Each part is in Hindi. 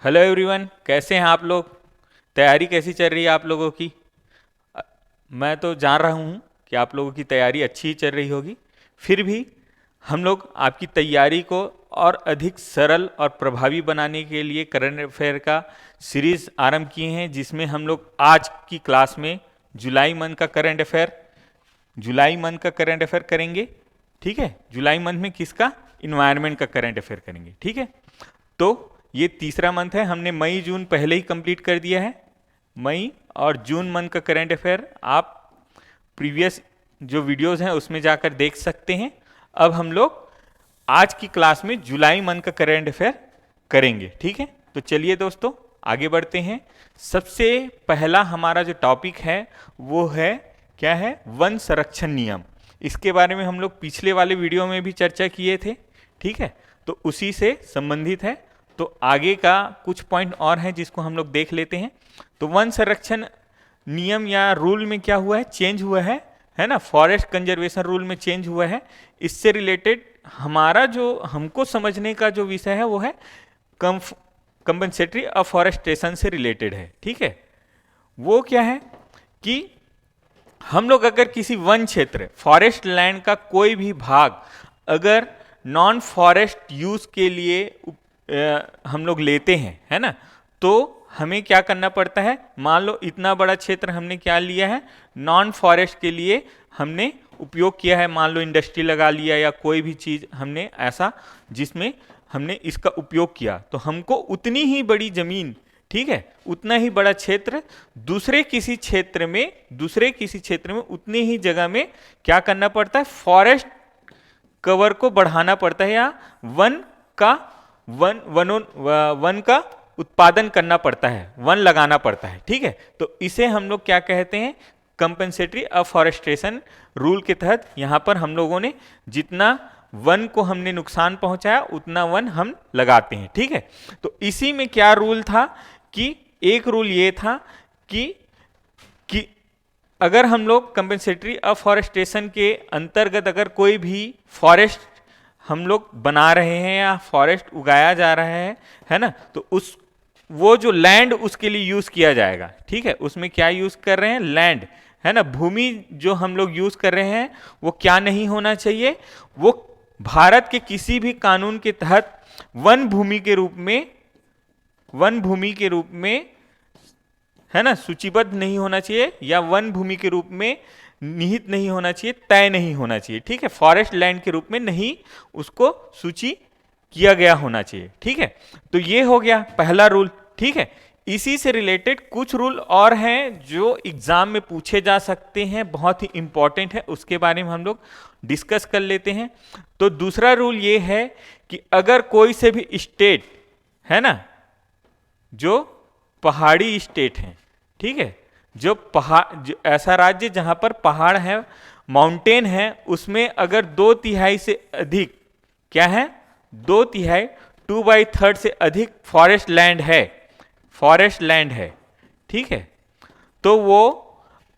हेलो एवरीवन, कैसे हैं आप लोग। तैयारी कैसी चल रही है आप लोगों की। अ, मैं तो जान रहा हूँ कि आप लोगों की तैयारी अच्छी ही चल रही होगी। फिर भी हम लोग आपकी तैयारी को और अधिक सरल और प्रभावी बनाने के लिए करंट अफेयर का सीरीज आरंभ किए हैं, जिसमें हम लोग आज की क्लास में जुलाई मंथ का करंट अफेयर करेंगे। ठीक है, जुलाई मंथ में किसका, इन्वायरमेंट का करंट अफेयर करेंगे। ठीक है, तो ये तीसरा मंथ है। हमने मई जून पहले ही कंप्लीट कर दिया है। मई और जून मंथ का करंट अफेयर आप प्रीवियस जो वीडियोस हैं उसमें जाकर देख सकते हैं। अब हम लोग आज की क्लास में जुलाई मंथ का करंट अफेयर करेंगे। ठीक है, तो चलिए दोस्तों आगे बढ़ते हैं। सबसे पहला हमारा जो टॉपिक है वो है, क्या है, वन संरक्षण नियम। इसके बारे में हम लोग पिछले वाले वीडियो में भी चर्चा किए थे। ठीक है, तो उसी से संबंधित है। तो आगे का कुछ पॉइंट और हैं जिसको हम लोग देख लेते हैं। तो वन संरक्षण नियम या रूल में क्या हुआ है, चेंज हुआ है ना, फॉरेस्ट कंजर्वेशन रूल में चेंज हुआ है। इससे रिलेटेड हमारा जो हमको समझने का जो विषय है वो है कंपनसेटरी अफॉरेस्टेशन से रिलेटेड है। ठीक है, वो क्या है कि हम लोग अगर किसी वन क्षेत्र, फॉरेस्ट लैंड का कोई भी भाग अगर नॉन फॉरेस्ट यूज के लिए हम लोग लेते हैं, है ना, तो हमें क्या करना पड़ता है। मान लो इतना बड़ा क्षेत्र हमने क्या लिया है, नॉन फॉरेस्ट के लिए हमने उपयोग किया है। मान लो इंडस्ट्री लगा लिया या कोई भी चीज हमने ऐसा जिसमें हमने इसका उपयोग किया, तो हमको उतनी ही बड़ी जमीन, ठीक है, उतना ही बड़ा क्षेत्र दूसरे किसी क्षेत्र में उतनी ही जगह में क्या करना पड़ता है, फॉरेस्ट कवर को बढ़ाना पड़ता है, या वन का उत्पादन करना पड़ता है, वन लगाना पड़ता है। ठीक है, तो इसे हम लोग क्या कहते हैं, कंपनसेटरी अफॉरेस्टेशन रूल के तहत यहां पर हम लोगों ने जितना वन को हमने नुकसान पहुंचाया उतना वन हम लगाते हैं। ठीक है, तो इसी में क्या रूल था कि एक रूल ये था कि अगर हम लोग कंपनसेटरी अफॉरेस्टेशन के अंतर्गत अगर कोई भी फॉरेस्ट हम लोग बना रहे हैं या फॉरेस्ट उगाया जा रहा है ना, तो वो जो लैंड उसके लिए यूज किया जाएगा। ठीक है, उसमें क्या यूज कर रहे हैं, लैंड, है ना, भूमि जो हम लोग यूज कर रहे हैं वो क्या नहीं होना चाहिए, वो भारत के किसी भी कानून के तहत वन भूमि के रूप में, है ना, सूचीबद्ध नहीं होना चाहिए, या वन भूमि के रूप में निहित नहीं होना चाहिए, तय नहीं होना चाहिए। ठीक है, फॉरेस्ट लैंड के रूप में नहीं उसको सूची किया गया होना चाहिए। ठीक है, तो ये हो गया पहला रूल। ठीक है, इसी से रिलेटेड कुछ रूल और हैं जो एग्जाम में पूछे जा सकते हैं, बहुत ही इंपॉर्टेंट है, उसके बारे में हम लोग डिस्कस कर लेते हैं। तो दूसरा रूल ये है कि अगर कोई से भी स्टेट, है ना, जो पहाड़ी स्टेट है, ठीक है, जो ऐसा राज्य जहां पर पहाड़ है, माउंटेन है, उसमें अगर 2/3 से अधिक, क्या है, 2/3 2/3 से अधिक फॉरेस्ट लैंड है, ठीक है, तो वो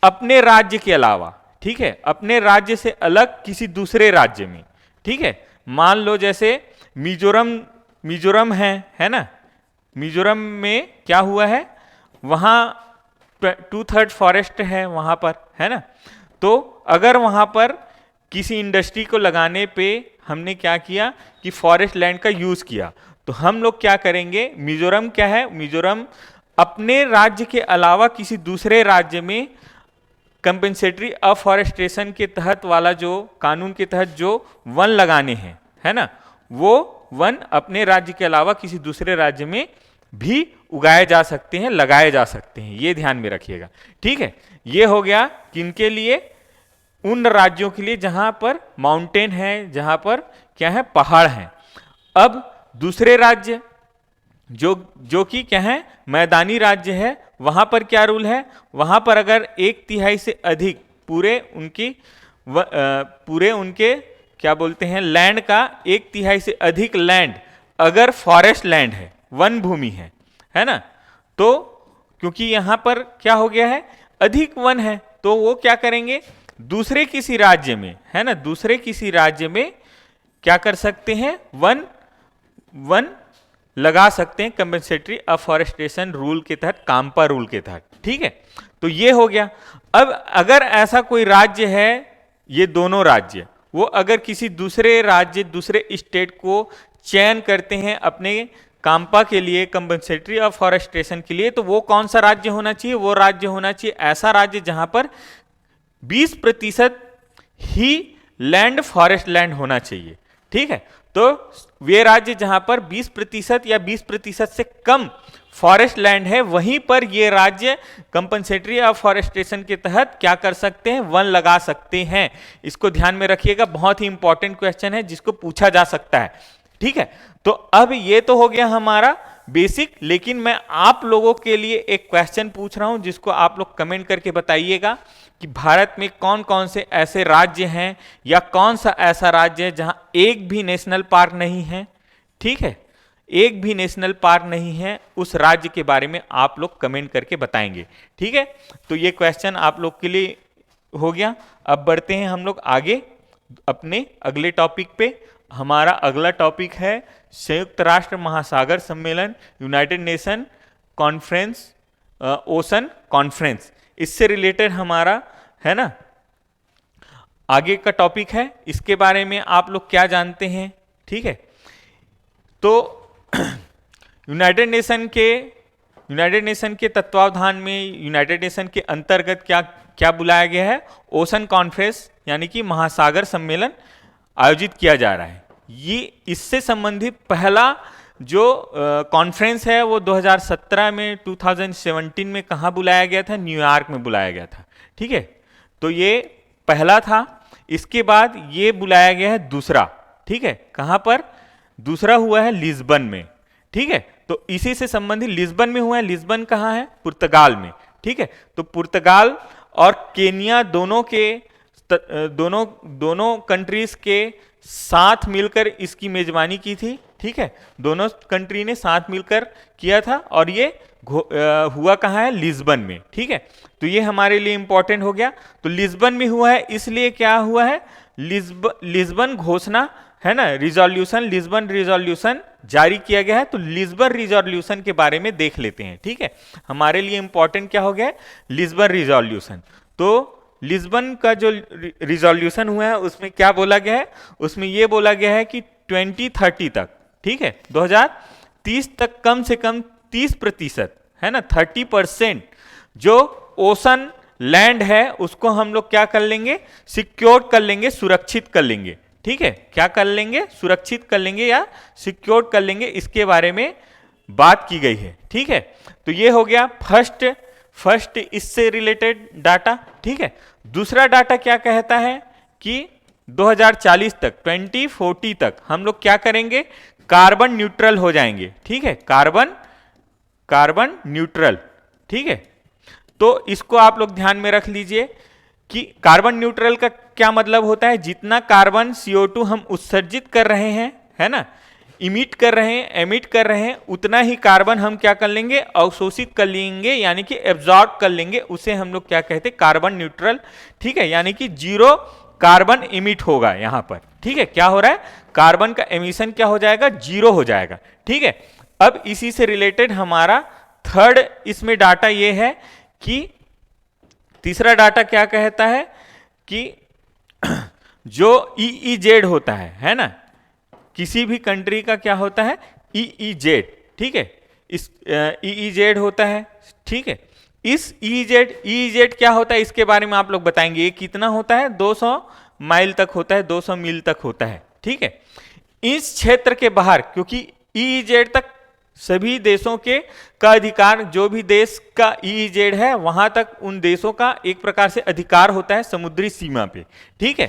अपने राज्य के अलावा, ठीक है, अपने राज्य से अलग किसी दूसरे राज्य में, ठीक है, मान लो जैसे मिजोरम है ना, मिजोरम में क्या हुआ है, वहां 2/3 फॉरेस्ट है वहां पर, है ना, तो अगर वहां पर किसी इंडस्ट्री को लगाने पे हमने क्या किया कि फॉरेस्ट लैंड का यूज किया, तो हम लोग क्या करेंगे, मिजोरम क्या है, मिजोरम अपने राज्य के अलावा किसी दूसरे राज्य में कंपनसेटरी अफॉरेस्टेशन के तहत वाला जो कानून के तहत जो वन लगाने हैं, है ना, वो वन अपने राज्य के अलावा किसी दूसरे राज्य में भी उगाए जा सकते हैं, लगाए जा सकते हैं, ये ध्यान में रखिएगा। ठीक है, ये हो गया किनके लिए, उन राज्यों के लिए जहां पर माउंटेन है, जहां पर क्या है, पहाड़ है। अब दूसरे राज्य जो कि क्या है, मैदानी राज्य है, वहां पर क्या रूल है, वहां पर अगर 1/3 से अधिक पूरे उनके क्या बोलते हैं, लैंड का 1/3 से अधिक लैंड अगर फॉरेस्ट लैंड है, वन भूमि है ना, तो क्योंकि यहां पर क्या हो गया है, अधिक वन है, तो वो क्या करेंगे, दूसरे किसी राज्य में, है ना, दूसरे किसी राज्य में क्या कर सकते हैं, वन लगा सकते हैं कंपनसेटरी अफॉरेस्टेशन रूल के तहत, काम्पा रूल के तहत। ठीक है, तो ये हो गया। अब अगर ऐसा कोई राज्य है, ये दोनों राज्य, वो अगर किसी दूसरे राज्य, दूसरे स्टेट को चयन करते हैं अपने काम्पा के लिए, कंपनसेटरी अफॉरेस्टेशन के लिए, तो वो कौन सा राज्य होना चाहिए? वो राज्य होना चाहिए ऐसा राज्य जहां पर 20% ही लैंड फॉरेस्ट लैंड होना चाहिए। ठीक है, तो वे राज्य जहां पर 20% या 20% से कम फॉरेस्ट लैंड है, वहीं पर ये राज्य कंपनसेटरी अफॉरेस्टेशन के तहत क्या कर सकते हैं? वन लगा सकते हैं। इसको ध्यान में रखिएगा, बहुत ही इंपॉर्टेंट क्वेश्चन है जिसको पूछा जा सकता है। ठीक है, तो अब ये तो हो गया हमारा बेसिक, लेकिन मैं आप लोगों के लिए एक क्वेश्चन पूछ रहा हूं जिसको आप लोग कमेंट करके बताइएगा कि भारत में कौन कौन से ऐसे राज्य हैं या कौन सा ऐसा राज्य है जहां एक भी नेशनल पार्क नहीं है। ठीक है, एक भी नेशनल पार्क नहीं है, उस राज्य के बारे में आप लोग कमेंट करके बताएंगे। ठीक है, तो ये क्वेश्चन आप लोग के लिए हो गया। अब बढ़ते हैं हम लोग आगे अपने अगले टॉपिक पे। हमारा अगला टॉपिक है संयुक्त राष्ट्र महासागर सम्मेलन, United nation conference, ocean conference. इससे रिलेटेड हमारा है ना आगे का टॉपिक है। इसके बारे में आप लोग क्या जानते हैं? ठीक है, तो यूनाइटेड नेशन के तत्वावधान में, यूनाइटेड नेशन के अंतर्गत क्या क्या बुलाया गया है? ओशन कॉन्फ्रेंस यानी कि महासागर सम्मेलन आयोजित किया जा रहा है। ये इससे संबंधित पहला जो कॉन्फ्रेंस है वो 2017 में, 2017 में कहाँ बुलाया गया था? न्यूयॉर्क में बुलाया गया था। ठीक है, तो ये पहला था। इसके बाद ये बुलाया गया है दूसरा। ठीक है, कहाँ पर? दूसरा हुआ है लिस्बन में। ठीक है, तो इसी से संबंधित लिस्बन में हुआ है। लिस्बन कहाँ है? पुर्तगाल में। ठीक है, तो पुर्तगाल और केनिया दोनों कंट्रीज के साथ मिलकर इसकी मेजबानी की थी। ठीक है, दोनों कंट्री ने साथ मिलकर किया था और ये हुआ कहाँ है? लिस्बन में। ठीक है, तो ये हमारे लिए इंपॉर्टेंट हो गया। तो लिस्बन में हुआ है, इसलिए क्या हुआ है? लिस्बन घोषणा है ना, रिजोल्यूशन, लिस्बन रिजोल्यूशन जारी किया गया है। तो लिस्बन रिजोल्यूशन के बारे में देख लेते हैं। ठीक है, हमारे लिए इंपॉर्टेंट क्या हो गया है? Lisbon resolution. तो लिस्बन का जो रिजोल्यूशन हुआ है उसमें क्या बोला गया है? उसमें यह बोला गया है कि 2030 तक, ठीक है, 2030 तक कम से कम 30% है ना, 30% जो ओशन लैंड है उसको हम लोग क्या कर लेंगे? सिक्योर कर लेंगे, सुरक्षित कर लेंगे। ठीक है, क्या कर लेंगे? सुरक्षित कर लेंगे या सिक्योर कर लेंगे, इसके बारे में बात की गई है। ठीक है, तो ये हो गया फर्स्ट इससे रिलेटेड डाटा। ठीक है, दूसरा डाटा क्या कहता है कि 2040 तक, 2040 तक हम लोग क्या करेंगे? कार्बन न्यूट्रल हो जाएंगे। ठीक है, कार्बन न्यूट्रल। ठीक है, तो इसको आप लोग ध्यान में रख लीजिए कि कार्बन न्यूट्रल का क्या मतलब होता है? जितना कार्बन CO2 हम उत्सर्जित कर रहे हैं, है ना, इमिट कर रहे हैं, उतना ही कार्बन हम क्या कर लेंगे? अवशोषित कर लेंगे, यानी कि एब्जॉर्ब कर लेंगे। उसे हम लोग क्या कहते हैं? Carbon neutral. ठीक है, यानी कि 0 कार्बन इमिट होगा यहां पर। ठीक है, क्या हो रहा है? कार्बन का एमिशन क्या हो जाएगा? 0 हो जाएगा। ठीक है, अब इसी से रिलेटेड हमारा थर्ड इसमें डाटा ये है कि तीसरा डाटा क्या कहता है कि जो EEZ होता है ना, किसी भी कंट्री का क्या होता है? EEZ। ठीक है, इस EEZ होता है। ठीक है, इस EEZ क्या होता है इसके बारे में आप लोग बताएंगे। ये कितना होता है? 200 माइल तक होता है, 200 मील तक होता है। ठीक है, इस क्षेत्र के बाहर, क्योंकि EEZ तक सभी देशों के का अधिकार, जो भी देश का EEZ है वहां तक उन देशों का एक प्रकार से अधिकार होता है समुद्री सीमा पे। ठीक है,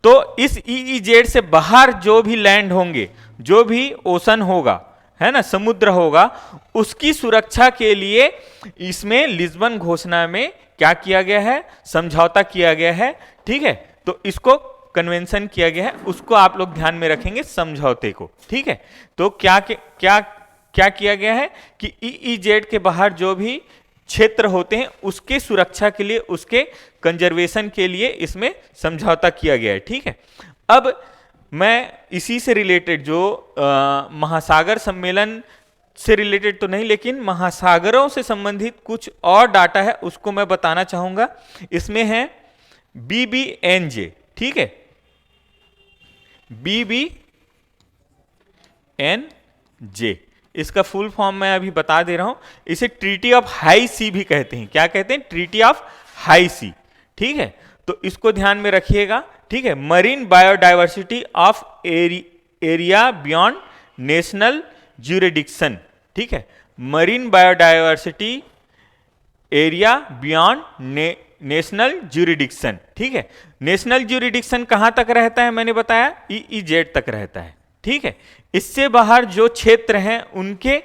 तो इस EEZ से बाहर जो भी लैंड होंगे, जो भी ओशन होगा, है ना, समुद्र होगा, उसकी सुरक्षा के लिए इसमें लिस्बन घोषणा में क्या किया गया है? समझौता किया गया है। ठीक है, तो इसको कन्वेंशन किया गया है, उसको आप लोग ध्यान में रखेंगे, समझौते को। ठीक है, तो क्या किया गया है कि EEZ के बाहर जो भी क्षेत्र होते हैं उसके सुरक्षा के लिए, उसके कंजर्वेशन के लिए इसमें समझौता किया गया है। ठीक है, अब मैं इसी से रिलेटेड जो महासागर सम्मेलन से रिलेटेड तो नहीं, लेकिन महासागरों से संबंधित कुछ और डाटा है उसको मैं बताना चाहूंगा। इसमें है BBNJ, ठीक है, BBNJ, इसका फुल फॉर्म मैं अभी बता दे रहा हूं। इसे ट्रीटी ऑफ हाई सी भी कहते हैं। क्या कहते हैं? ट्रीटी ऑफ हाई सी, ठीक है। तो इसको ध्यान में रखिएगा, ठीक है। Marine biodiversity of area beyond national jurisdiction, ठीक है। Marine biodiversity area beyond national jurisdiction, ठीक है। नेशनल ज्यूरिडिक्शन कहां तक रहता है? मैंने बताया EEZ तक रहता है, ठीक है। इससे बाहर जो क्षेत्र हैं उनके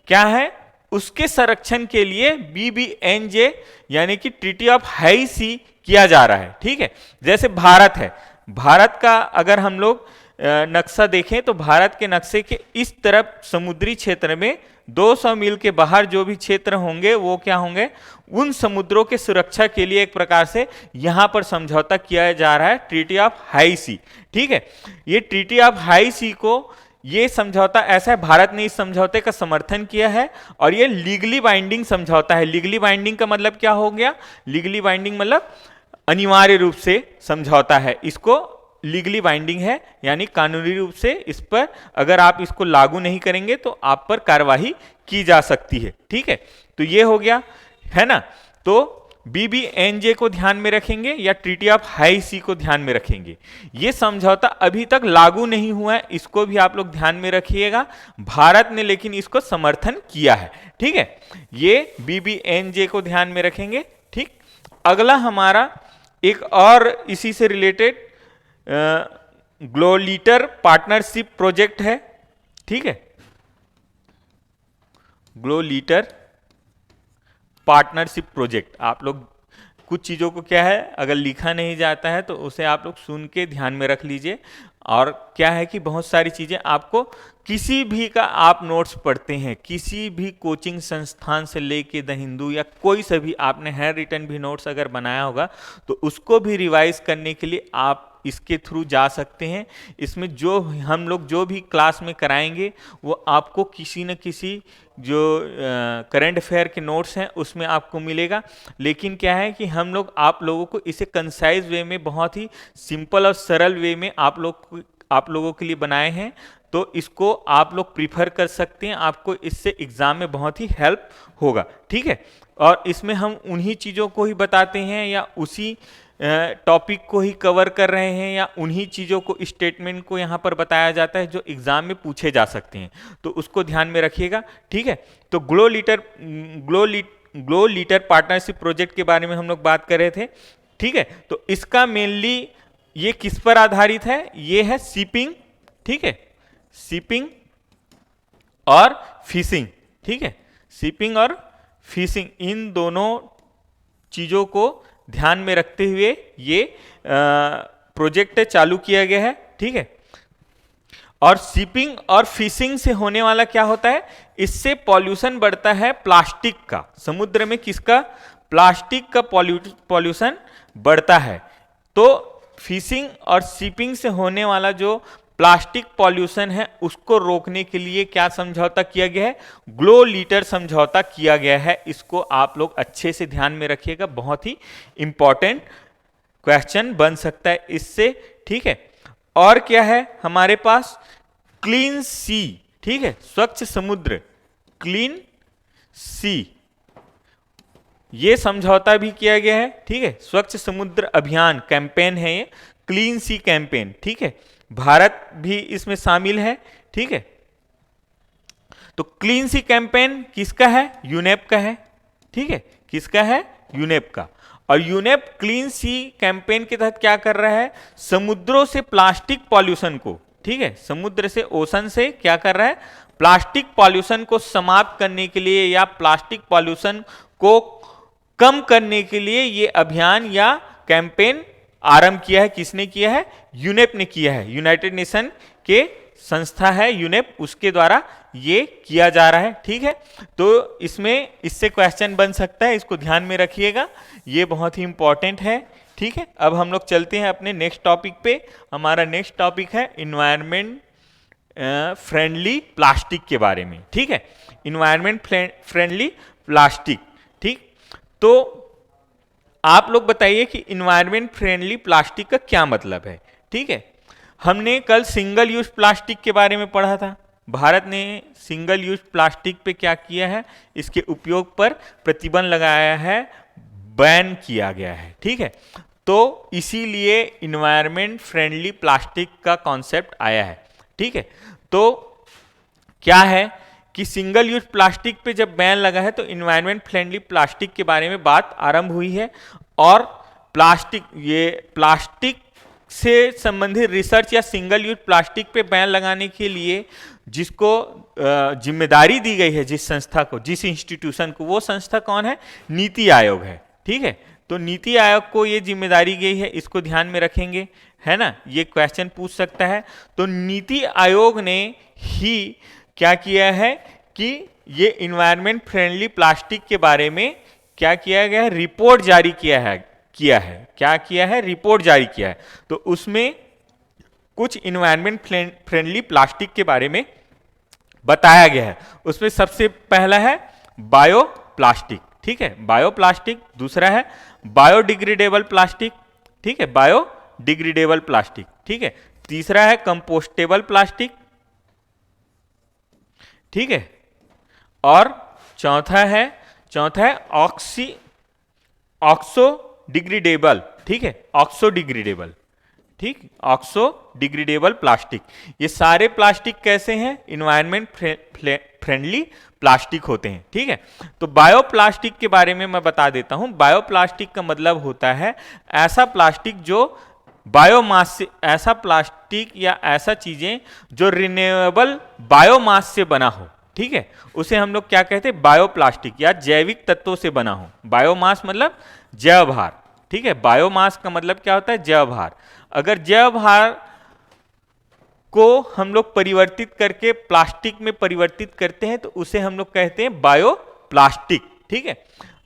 क्या है, उसके संरक्षण के लिए BBNJ यानी कि ट्रीटी ऑफ हाई सी किया जा रहा है, ठीक है। जैसे भारत है, भारत का अगर हम लोग नक्शा देखें तो भारत के नक्शे के इस तरफ समुद्री क्षेत्र में 200 मील के बाहर जो भी क्षेत्र होंगे वो क्या होंगे, उन समुद्रों के सुरक्षा के लिए एक प्रकार से यहां पर समझौता किया जा रहा है, ट्रीटी ऑफ हाई सी, ठीक है। ये ट्रीटी ऑफ हाई सी को, ये समझौता ऐसा है, भारत ने इस समझौते का समर्थन किया है और ये लीगली बाइंडिंग समझौता है। लीगली बाइंडिंग का मतलब क्या हो गया? लीगली बाइंडिंग मतलब अनिवार्य रूप से समझौता है, इसको लीगली बाइंडिंग है, यानी कानूनी रूप से इस पर अगर आप इसको लागू नहीं करेंगे तो आप पर कार्यवाही की जा सकती है, ठीक है। तो ये हो गया, है ना। तो BBNJ को ध्यान में रखेंगे या ट्रीटी ऑफ हाई सी को ध्यान में रखेंगे। ये समझौता अभी तक लागू नहीं हुआ है, इसको भी आप लोग ध्यान में रखिएगा। भारत ने लेकिन इसको समर्थन किया है, ठीक है। ये BBNJ को ध्यान में रखेंगे, ठीक। अगला हमारा एक और इसी से रिलेटेड ग्लोलीटर पार्टनरशिप प्रोजेक्ट है, ठीक है। ग्लोलीटर पार्टनरशिप प्रोजेक्ट, आप लोग कुछ चीज़ों को क्या है, अगर लिखा नहीं जाता है तो उसे आप लोग सुन के ध्यान में रख लीजिए। और क्या है कि बहुत सारी चीज़ें आपको किसी भी का आप नोट्स पढ़ते हैं, किसी भी कोचिंग संस्थान से लेके द हिंदू या कोई सा भी आपने हैंड रिटन भी नोट्स अगर बनाया होगा तो उसको भी रिवाइज करने के लिए आप इसके थ्रू जा सकते हैं। इसमें जो हम लोग जो भी क्लास में कराएंगे वो आपको किसी न किसी जो करंट अफेयर के नोट्स हैं उसमें आपको मिलेगा। लेकिन क्या है कि हम लोग आप लोगों को इसे कंसाइज वे में, बहुत ही सिंपल और सरल वे में आप लोगों के लिए बनाए हैं, तो इसको आप लोग प्रीफर कर सकते हैं। आपको इससे एग्जाम में बहुत ही हेल्प होगा, ठीक है। और इसमें हम उन्हीं चीज़ों को ही बताते हैं या उसी टॉपिक को ही कवर कर रहे हैं या उन्हीं चीज़ों को, स्टेटमेंट को यहाँ पर बताया जाता है जो एग्जाम में पूछे जा सकते हैं, तो उसको ध्यान में रखिएगा, ठीक है। तो ग्लोलीटर पार्टनरशिप प्रोजेक्ट के बारे में हम लोग बात कर रहे थे, ठीक है। तो इसका मेनली ये किस पर आधारित है? ये है शिपिंग, ठीक है, शिपिंग और फिशिंग, ठीक है। शिपिंग और फिशिंग, इन दोनों चीज़ों को ध्यान में रखते हुए ये प्रोजेक्ट चालू किया गया है, ठीक है। और शिपिंग और फिशिंग से होने वाला क्या होता है, इससे पॉल्यूशन बढ़ता है प्लास्टिक का। समुद्र में किसका? प्लास्टिक का पॉल्यूशन बढ़ता है। तो फिशिंग और शिपिंग से होने वाला जो प्लास्टिक पॉल्यूशन है उसको रोकने के लिए क्या समझौता किया गया है? ग्लोलीटर समझौता किया गया है। इसको आप लोग अच्छे से ध्यान में रखिएगा, बहुत ही इंपॉर्टेंट क्वेश्चन बन सकता है इससे, ठीक है। और क्या है हमारे पास? क्लीन सी, ठीक है, स्वच्छ समुद्र, क्लीन सी, ये समझौता भी किया गया है, ठीक है। स्वच्छ समुद्र अभियान कैंपेन है ये, क्लीन सी कैंपेन, ठीक है। भारत भी इसमें शामिल है, ठीक है। तो क्लीन सी कैंपेन किसका है? यूनेप का है, ठीक है। किसका है? यूनेप का। और यूनेप क्लीन सी कैंपेन के तहत क्या कर रहा है? समुद्रों से प्लास्टिक पॉल्यूशन को, ठीक है, समुद्र से, ओशन से क्या कर रहा है? प्लास्टिक पॉल्यूशन को समाप्त करने के लिए या प्लास्टिक पॉल्यूशन को कम करने के लिए ये अभियान या कैंपेन आरंभ किया है। किसने किया है? यूनेप ने किया है। यूनाइटेड नेशन के संस्था है यूनेप, उसके द्वारा ये किया जा रहा है, ठीक है। तो इसमें इससे क्वेश्चन बन सकता है, इसको ध्यान में रखिएगा, ये बहुत ही इंपॉर्टेंट है, ठीक है। अब हम लोग चलते हैं अपने नेक्स्ट टॉपिक पे। हमारा नेक्स्ट टॉपिक है फ्रेंडली प्लास्टिक के बारे में, ठीक है, इन्वायरमेंट फ्रेंडली प्लास्टिक, ठीक। तो आप लोग बताइए कि इन्वायरमेंट फ्रेंडली प्लास्टिक का क्या मतलब है, ठीक है। हमने कल सिंगल यूज प्लास्टिक के बारे में पढ़ा था। भारत ने सिंगल यूज प्लास्टिक पे क्या किया है, इसके उपयोग पर प्रतिबंध लगाया है, बैन किया गया है, ठीक है। तो इसीलिए इन्वायरमेंट फ्रेंडली प्लास्टिक का कॉन्सेप्ट आया है, ठीक है। तो क्या है कि सिंगल यूज प्लास्टिक पे जब बैन लगा है तो इन्वायरमेंट फ्रेंडली प्लास्टिक के बारे में बात आरंभ हुई है, और प्लास्टिक से संबंधित रिसर्च या सिंगल यूज प्लास्टिक पे बैन लगाने के लिए जिसको जिम्मेदारी दी गई है, जिस संस्था को, जिस इंस्टीट्यूशन को, वो संस्था कौन है, नीति आयोग है, ठीक है। तो नीति आयोग को ये जिम्मेदारी गई है, इसको ध्यान में रखेंगे, है ना, ये क्वेश्चन पूछ सकता है। तो नीति आयोग ने ही क्या किया है कि ये इन्वायरमेंट फ्रेंडली प्लास्टिक के बारे में क्या किया गया है, रिपोर्ट जारी किया है, क्या किया है, रिपोर्ट जारी किया है। तो उसमें कुछ इन्वायरमेंट फ्रेंडली प्लास्टिक के बारे में बताया गया है। उसमें सबसे पहला है बायो प्लास्टिक, ठीक है, बायो प्लास्टिक। दूसरा है बायोडिग्रेडेबल प्लास्टिक, ठीक है, बायोडिग्रेडेबल प्लास्टिक, ठीक है। तीसरा है कंपोस्टेबल प्लास्टिक, ठीक है। और चौथा है ऑक्सोडिग्रेडेबल, ठीक है, ऑक्सोडिग्रेडेबल, ठीक, ऑक्सोडिग्रेडेबल प्लास्टिक। ये सारे प्लास्टिक कैसे हैं, इन्वायरमेंट फ्रेंडली प्लास्टिक होते हैं, ठीक है। तो बायो प्लास्टिक के बारे में मैं बता देता हूं। बायो प्लास्टिक का मतलब होता है ऐसा प्लास्टिक जो बायोमास से, ऐसा प्लास्टिक या ऐसा चीजें जो रिन्यूएबल बायोमास से बना हो, ठीक है, उसे हम लोग क्या कहते हैं, बायो प्लास्टिक, या जैविक तत्वों से बना हो। बायोमास मतलब जैव भार, ठीक है, बायोमास का मतलब क्या होता है, जैव भार। अगर जैव भार को हम लोग परिवर्तित करके प्लास्टिक में परिवर्तित करते हैं तो उसे हम लोग कहते हैं बायो प्लास्टिक, ठीक है।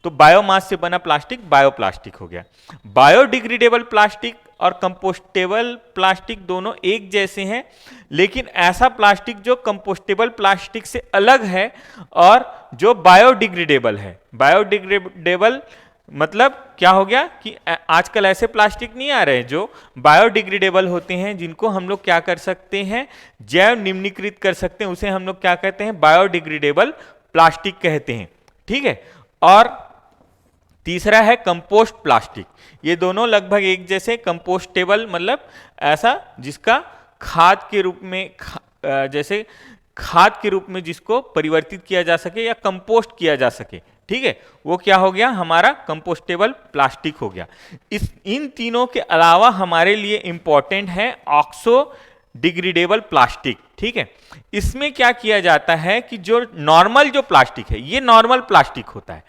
तो बायोमास से बना प्लास्टिक बायोप्लास्टिक हो गया। बायोडिग्रेडेबल प्लास्टिक और कंपोस्टेबल प्लास्टिक दोनों एक जैसे हैं, लेकिन ऐसा प्लास्टिक जो कंपोस्टेबल प्लास्टिक से अलग है और जो बायोडिग्रेडेबल है। बायोडिग्रेडेबल मतलब क्या हो गया कि आजकल ऐसे प्लास्टिक नहीं आ रहे जो बायोडिग्रेडेबल होते हैं, जिनको हम लोग क्या कर सकते हैं, जैव निम्नीकृत कर सकते हैं, उसे हम लोग क्या कहते हैं, बायोडिग्रेडेबल प्लास्टिक कहते हैं, ठीक है। और तीसरा है कंपोस्ट प्लास्टिक। ये दोनों लगभग एक जैसे। कंपोस्टेबल मतलब ऐसा जिसका खाद के रूप में जैसे खाद के रूप में जिसको परिवर्तित किया जा सके या कंपोस्ट किया जा सके, ठीक है, वो क्या हो गया, हमारा कंपोस्टेबल प्लास्टिक हो गया। इन तीनों के अलावा हमारे लिए इंपॉर्टेंट है ऑक्सोडिग्रेडेबल प्लास्टिक, ठीक है। इसमें क्या किया जाता है कि जो नॉर्मल जो प्लास्टिक है, ये नॉर्मल प्लास्टिक होता है,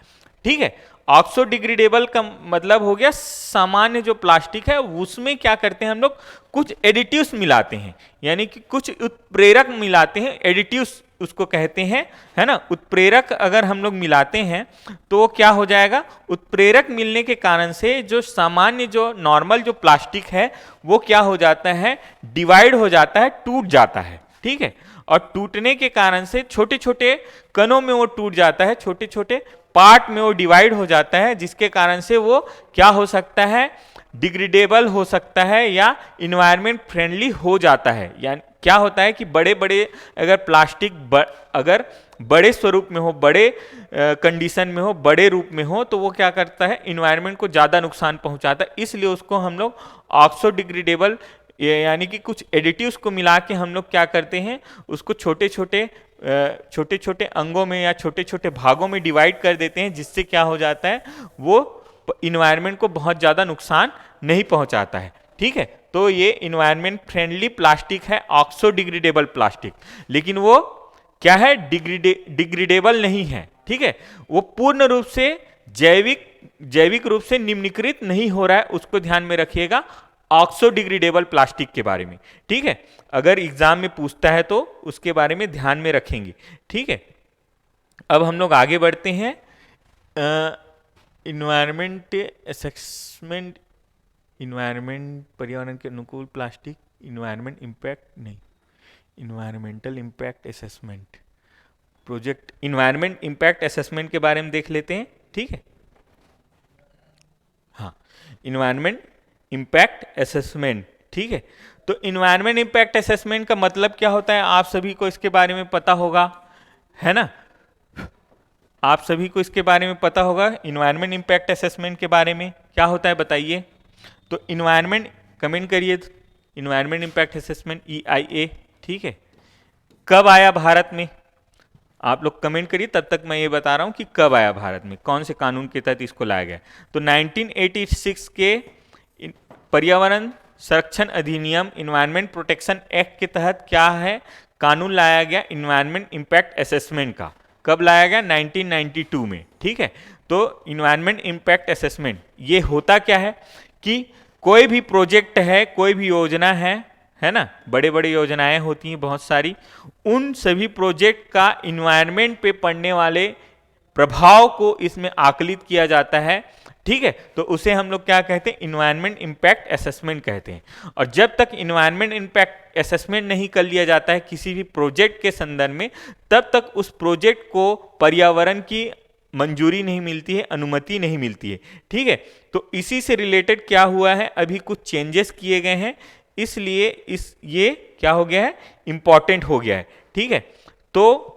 ठीक है। ऑक्सोडिग्रेडेबल का मतलब हो गया सामान्य जो प्लास्टिक है, उसमें क्या करते हैं हम लोग, कुछ एडिटिव्स मिलाते हैं, यानी कि कुछ उत्प्रेरक मिलाते हैं, एडिटिव्स उसको कहते हैं, है ना। उत्प्रेरक अगर हम लोग मिलाते हैं तो क्या हो जाएगा, उत्प्रेरक मिलने के कारण से जो सामान्य जो नॉर्मल जो प्लास्टिक है वो क्या हो जाता है, डिवाइड हो जाता है, टूट जाता है, ठीक है। और टूटने के कारण से छोटे छोटे कणों में वो टूट जाता है, छोटे छोटे पार्ट में वो डिवाइड हो जाता है, जिसके कारण से वो क्या हो सकता है, डिग्रेडेबल हो सकता है या इन्वायरमेंट फ्रेंडली हो जाता है। यानी क्या होता है कि बड़े बड़े अगर प्लास्टिक अगर बड़े स्वरूप में हो, बड़े कंडीशन में हो, बड़े रूप में हो, तो वो क्या करता है, इन्वायरमेंट को ज़्यादा नुकसान पहुंचाता है। इसलिए उसको हम लोग ऑक्सोडिग्रेडेबल यानी कि कुछ एडिटिव्स को मिला के हम लोग क्या करते हैं, उसको छोटे छोटे अंगों में या छोटे छोटे भागों में डिवाइड कर देते हैं, जिससे क्या हो जाता है, वो इन्वायरमेंट को बहुत ज़्यादा नुकसान नहीं पहुंचाता है, ठीक है। तो ये इन्वायरमेंट फ्रेंडली प्लास्टिक है, ऑक्सोडिग्रेडेबल प्लास्टिक। लेकिन वो क्या है, डिग्रेडेबल नहीं है, ठीक है। वो पूर्ण रूप से जैविक रूप से निम्नीकृत नहीं हो रहा है, उसको ध्यान में रखिएगा ऑक्सोडिग्रेडेबल प्लास्टिक के बारे में, ठीक है। अगर एग्जाम में पूछता है तो उसके बारे में ध्यान में रखेंगे, ठीक है। अब हम लोग आगे बढ़ते हैं। इन्वायरमेंट असेसमेंट, इन्वायरमेंट पर्यावरण के अनुकूल प्लास्टिक, इन्वायरमेंट इम्पैक्ट नहीं, environmental impact assessment project, environment impact assessment के बारे में देख लेते हैं, ठीक है। हाँ, इन्वायरमेंट इम्पैक्ट असेसमेंट, ठीक है। तो इन्वायरमेंट इम्पैक्ट असेसमेंट का मतलब क्या होता है, आप सभी को इसके बारे में पता होगा, है ना। आप सभी को इसके बारे में पता होगा, इन्वायरमेंट इम्पैक्ट असेसमेंट के बारे में क्या होता है बताइए। तो इन्वायरमेंट, कमेंट करिए, इन्वायरमेंट इम्पैक्ट असेसमेंट EIA, ठीक है, कब आया भारत में, आप लोग कमेंट करिए, तब तक मैं ये बता रहा हूं कि कब आया भारत में, कौन से कानून के तहत इसको लाया गया। तो 1986 के पर्यावरण संरक्षण अधिनियम, इन्वायरमेंट प्रोटेक्शन एक्ट के तहत क्या है, कानून लाया गया इन्वायरमेंट इम्पैक्ट असेसमेंट का। कब लाया गया, 1992 में, ठीक है। तो इन्वायरमेंट इम्पैक्ट असेसमेंट ये होता क्या है कि कोई भी प्रोजेक्ट है, कोई भी योजना है ना, बड़े बड़े योजनाएं होती हैं बहुत सारी, उन सभी प्रोजेक्ट का इन्वायरमेंट पे पड़ने वाले प्रभाव को इसमें आकलित किया जाता है, ठीक है। तो उसे हम लोग क्या कहते हैं, इन्वायरमेंट इम्पैक्ट असेसमेंट कहते हैं। और जब तक इन्वायरमेंट इम्पैक्ट असेसमेंट नहीं कर लिया जाता है किसी भी प्रोजेक्ट के संदर्भ में, तब तक उस प्रोजेक्ट को पर्यावरण की मंजूरी नहीं मिलती है, अनुमति नहीं मिलती है, ठीक है। तो इसी से रिलेटेड क्या हुआ है, अभी कुछ चेंजेस किए गए हैं, इसलिए ये क्या हो गया है, इंपॉर्टेंट हो गया है, ठीक है। तो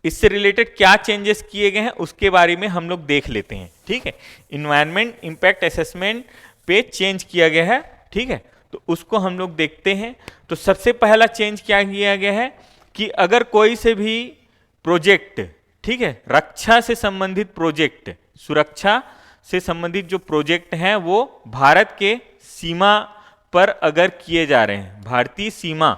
इससे रिलेटेड क्या चेंजेस किए गए हैं उसके बारे में हम लोग देख लेते हैं, ठीक है। इन्वायरमेंट इम्पैक्ट असेसमेंट पे चेंज किया गया है, ठीक है। तो उसको हम लोग देखते हैं। तो सबसे पहला चेंज क्या किया गया है कि अगर कोई से भी प्रोजेक्ट, ठीक है, रक्षा से संबंधित प्रोजेक्ट, सुरक्षा से संबंधित जो प्रोजेक्ट हैं वो भारत के सीमा पर अगर किए जा रहे हैं, भारतीय सीमा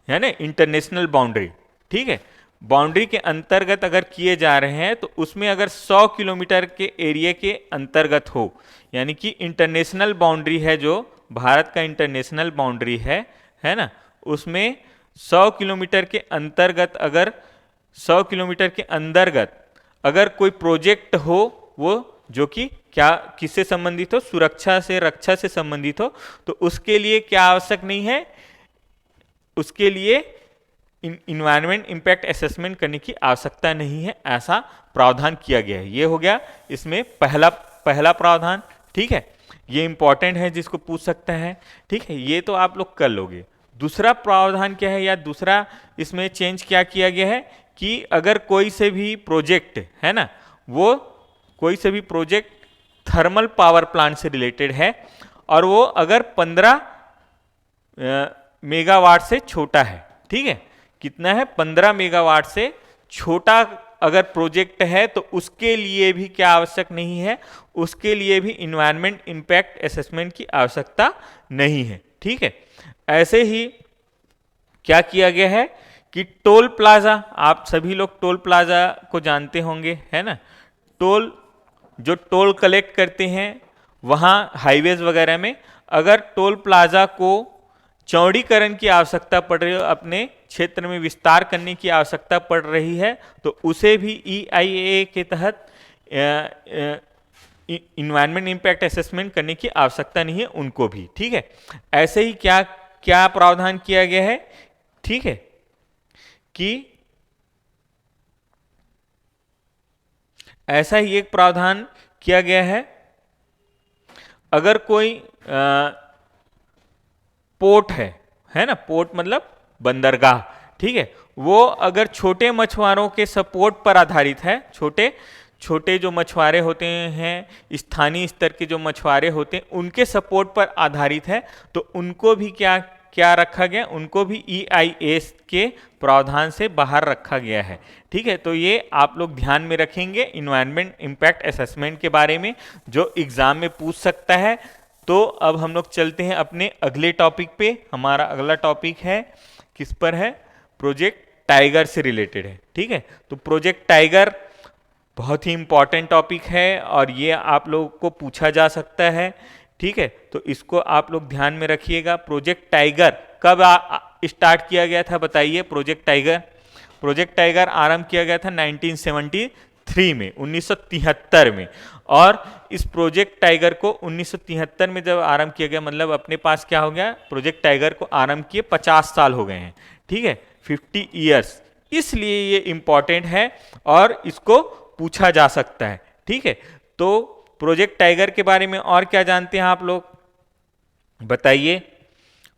है ना, इंटरनेशनल बाउंड्री, ठीक है, बाउंड्री के अंतर्गत अगर किए जा रहे हैं, तो उसमें अगर 100 किलोमीटर के एरिया के अंतर्गत हो, यानी कि इंटरनेशनल बाउंड्री है, जो भारत का इंटरनेशनल बाउंड्री है ना, उसमें 100 किलोमीटर के अंतर्गत, अगर 100 किलोमीटर के अंतर्गत अगर कोई प्रोजेक्ट हो, वो जो कि क्या किससे संबंधित हो, सुरक्षा से, रक्षा से संबंधित हो, तो उसके लिए क्या आवश्यक नहीं है, उसके लिए इन्वायरमेंट इम्पैक्ट असेसमेंट करने की आवश्यकता नहीं है, ऐसा प्रावधान किया गया है। ये हो गया इसमें पहला प्रावधान, ठीक है। ये इंपॉर्टेंट है, जिसको पूछ सकता है, ठीक है, ये तो आप लोग कर लोगे। दूसरा प्रावधान क्या है, या दूसरा इसमें चेंज क्या किया गया है कि अगर कोई से भी प्रोजेक्ट है ना, वो कोई से भी प्रोजेक्ट थर्मल पावर प्लांट से रिलेटेड है और वो अगर 15 मेगावाट से छोटा है, ठीक है, कितना है, 15 मेगावाट से छोटा अगर प्रोजेक्ट है, तो उसके लिए भी क्या आवश्यक नहीं है, उसके लिए भी इन्वायरमेंट इम्पैक्ट असेसमेंट की आवश्यकता नहीं है, ठीक है। ऐसे ही क्या किया गया है कि टोल प्लाजा, आप सभी लोग टोल प्लाजा को जानते होंगे, है ना, टोल जो टोल कलेक्ट करते हैं वहाँ हाईवेज वगैरह में, अगर टोल प्लाजा को चौड़ीकरण की आवश्यकता पड़ रही है, अपने क्षेत्र में विस्तार करने की आवश्यकता पड़ रही है, तो उसे भी EIA के तहत इन्वायरमेंट इम्पैक्ट असेसमेंट करने की आवश्यकता नहीं है उनको भी, ठीक है। ऐसे ही क्या क्या प्रावधान किया गया है, ठीक है, कि ऐसा ही एक प्रावधान किया गया है, अगर कोई पोर्ट है ना, पोर्ट मतलब बंदरगाह, ठीक है, वो अगर छोटे मछुआरों के सपोर्ट पर आधारित है, छोटे छोटे जो मछुआरे होते हैं, स्थानीय स्तर के जो मछुआरे होते हैं, उनके सपोर्ट पर आधारित है, तो उनको भी क्या क्या रखा गया, उनको भी EIA के प्रावधान से बाहर रखा गया है, ठीक है। तो ये आप लोग ध्यान में रखेंगे इन्वायरमेंट इम्पैक्ट असेसमेंट के बारे में, जो एग्जाम में पूछ सकता है। तो अब हम लोग चलते हैं अपने अगले टॉपिक पे। हमारा अगला टॉपिक है, किस पर है, प्रोजेक्ट टाइगर से रिलेटेड है, ठीक है। तो प्रोजेक्ट टाइगर बहुत ही इंपॉर्टेंट टॉपिक है और ये आप लोगों को पूछा जा सकता है, ठीक है। तो इसको आप लोग ध्यान में रखिएगा। प्रोजेक्ट टाइगर कब स्टार्ट किया गया था बताइए। प्रोजेक्ट टाइगर आरंभ किया गया था 1973 में, 1973 में। और इस प्रोजेक्ट टाइगर को 1973 में जब आरंभ किया गया, मतलब अपने पास क्या हो गया, प्रोजेक्ट टाइगर को आरंभ किए 50 साल हो गए हैं, ठीक है, 50 ईयर्स, इसलिए ये इंपॉर्टेंट है और इसको पूछा जा सकता है। ठीक है, तो प्रोजेक्ट टाइगर के बारे में और क्या जानते हैं आप लोग बताइए।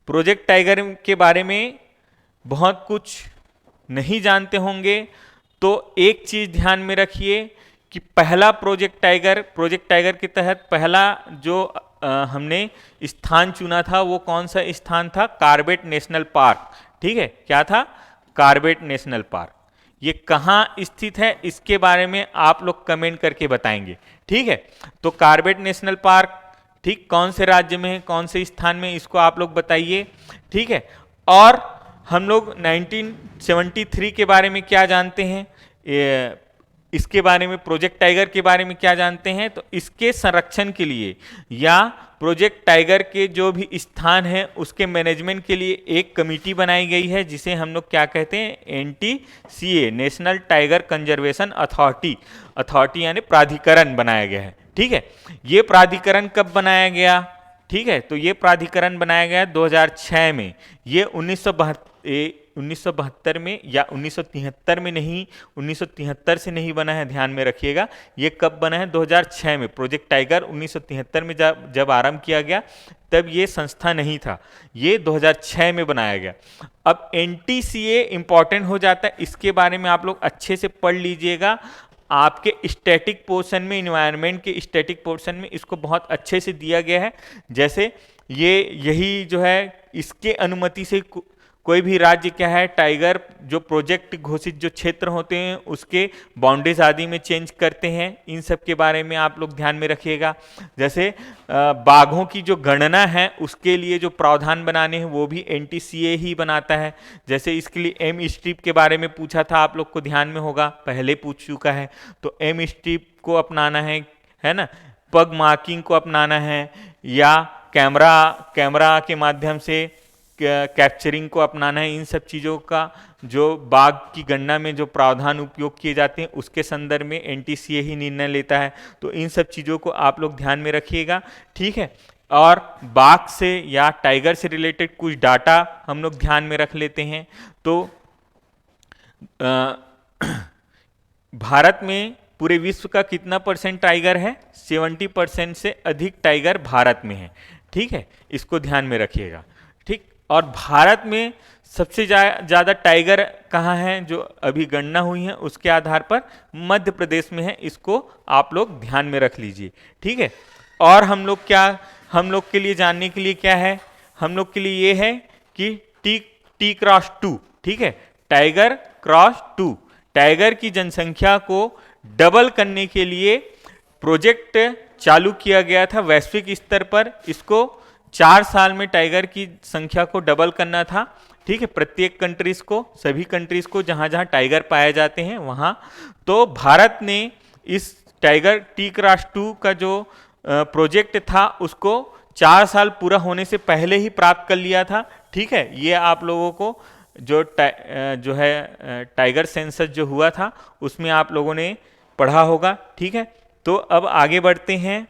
प्रोजेक्ट टाइगर के बारे में बहुत कुछ नहीं जानते होंगे, तो एक चीज ध्यान में रखिए कि पहला प्रोजेक्ट टाइगर के तहत पहला जो हमने स्थान चुना था वो कौन सा स्थान था, कार्बेट नेशनल पार्क। ठीक है, क्या था, कार्बेट नेशनल पार्क। ये कहाँ स्थित है इसके बारे में आप लोग कमेंट करके बताएंगे। ठीक है, तो कार्बेट नेशनल पार्क ठीक कौन से राज्य में है, कौन से स्थान में, इसको आप लोग बताइए। ठीक है, और हम लोग 1973 के बारे में क्या जानते हैं, इसके बारे में, प्रोजेक्ट टाइगर के बारे में क्या जानते हैं, तो इसके संरक्षण के लिए या प्रोजेक्ट टाइगर के जो भी स्थान है उसके मैनेजमेंट के लिए एक कमेटी बनाई गई है जिसे हम लोग क्या कहते हैं, NTCA, national tiger conservation authority यानी प्राधिकरण बनाया गया है। ठीक है, ये प्राधिकरण कब बनाया गया, ठीक है, तो ये प्राधिकरण बनाया गया 2006 में। ये 1972 में या 1973 में नहीं, 1973 से नहीं बना है, ध्यान में रखिएगा। ये कब बना है, 2006 में। प्रोजेक्ट टाइगर 1973 में जब आरंभ किया गया तब ये संस्था नहीं था, ये 2006 में बनाया गया। अब NTCA इंपॉर्टेंट हो जाता है, इसके बारे में आप लोग अच्छे से पढ़ लीजिएगा। आपके स्टैटिक पोर्शन में, इन्वायरमेंट के स्टैटिक पोर्शन में इसको बहुत अच्छे से दिया गया है। जैसे यही जो है, इसके अनुमति से कोई भी राज्य क्या है, टाइगर जो प्रोजेक्ट घोषित जो क्षेत्र होते हैं उसके बाउंड्रीज आदि में चेंज करते हैं। इन सब के बारे में आप लोग ध्यान में रखिएगा। जैसे बाघों की जो गणना है उसके लिए जो प्रावधान बनाने हैं वो भी NTCA ही बनाता है। जैसे इसके लिए एम स्ट्रिप के बारे में पूछा था, आप लोग को ध्यान में होगा, पहले पूछ चुका है। तो एम स्ट्रिप को अपनाना है ना, पग मार्किंग को अपनाना है, या कैमरा के माध्यम से कैप्चरिंग को अपनाना है। इन सब चीज़ों का जो बाघ की गणना में जो प्रावधान उपयोग किए जाते हैं उसके संदर्भ में NTCA ही निर्णय लेता है। तो इन सब चीज़ों को आप लोग ध्यान में रखिएगा। ठीक है, और बाघ से या टाइगर से रिलेटेड कुछ डाटा हम लोग ध्यान में रख लेते हैं। तो भारत में पूरे विश्व का कितना % टाइगर है, 70% से अधिक टाइगर भारत में है। ठीक है, इसको ध्यान में रखिएगा। ठीक, और भारत में सबसे ज़्यादा टाइगर कहाँ हैं जो अभी गणना हुई है उसके आधार पर मध्य प्रदेश में है, इसको आप लोग ध्यान में रख लीजिए। ठीक है, और हम लोग के लिए जानने के लिए क्या है, हम लोग के लिए ये है कि T×2, ठीक है, टाइगर×2, टाइगर की जनसंख्या को डबल करने के लिए प्रोजेक्ट चालू किया गया था वैश्विक स्तर पर। इसको 4 साल में टाइगर की संख्या को डबल करना था। ठीक है, प्रत्येक कंट्रीज को, सभी कंट्रीज को जहां जहां टाइगर पाए जाते हैं वहां। तो भारत ने इस टाइगर T×2 का जो प्रोजेक्ट था उसको 4 साल पूरा होने से पहले ही प्राप्त कर लिया था। ठीक है, ये आप लोगों को जो है टाइगर सेंसस जो हुआ था उसमें आप लोगों ने पढ़ा होगा। ठीक है, तो अब आगे बढ़ते हैं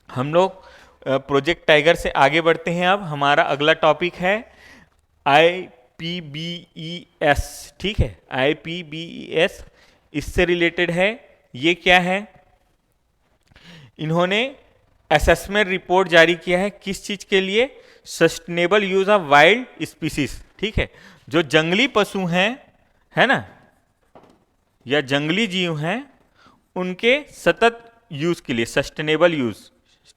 हम लोग, प्रोजेक्ट टाइगर से आगे बढ़ते हैं। अब हमारा अगला टॉपिक है IPBES। ठीक है, IPBES इससे रिलेटेड है। ये क्या है, इन्होंने असेसमेंट रिपोर्ट जारी किया है, किस चीज के लिए, sustainable use of wild species. ठीक है, जो जंगली पशु हैं, है ना, या जंगली जीव हैं, उनके सतत यूज के लिए, सस्टेनेबल यूज।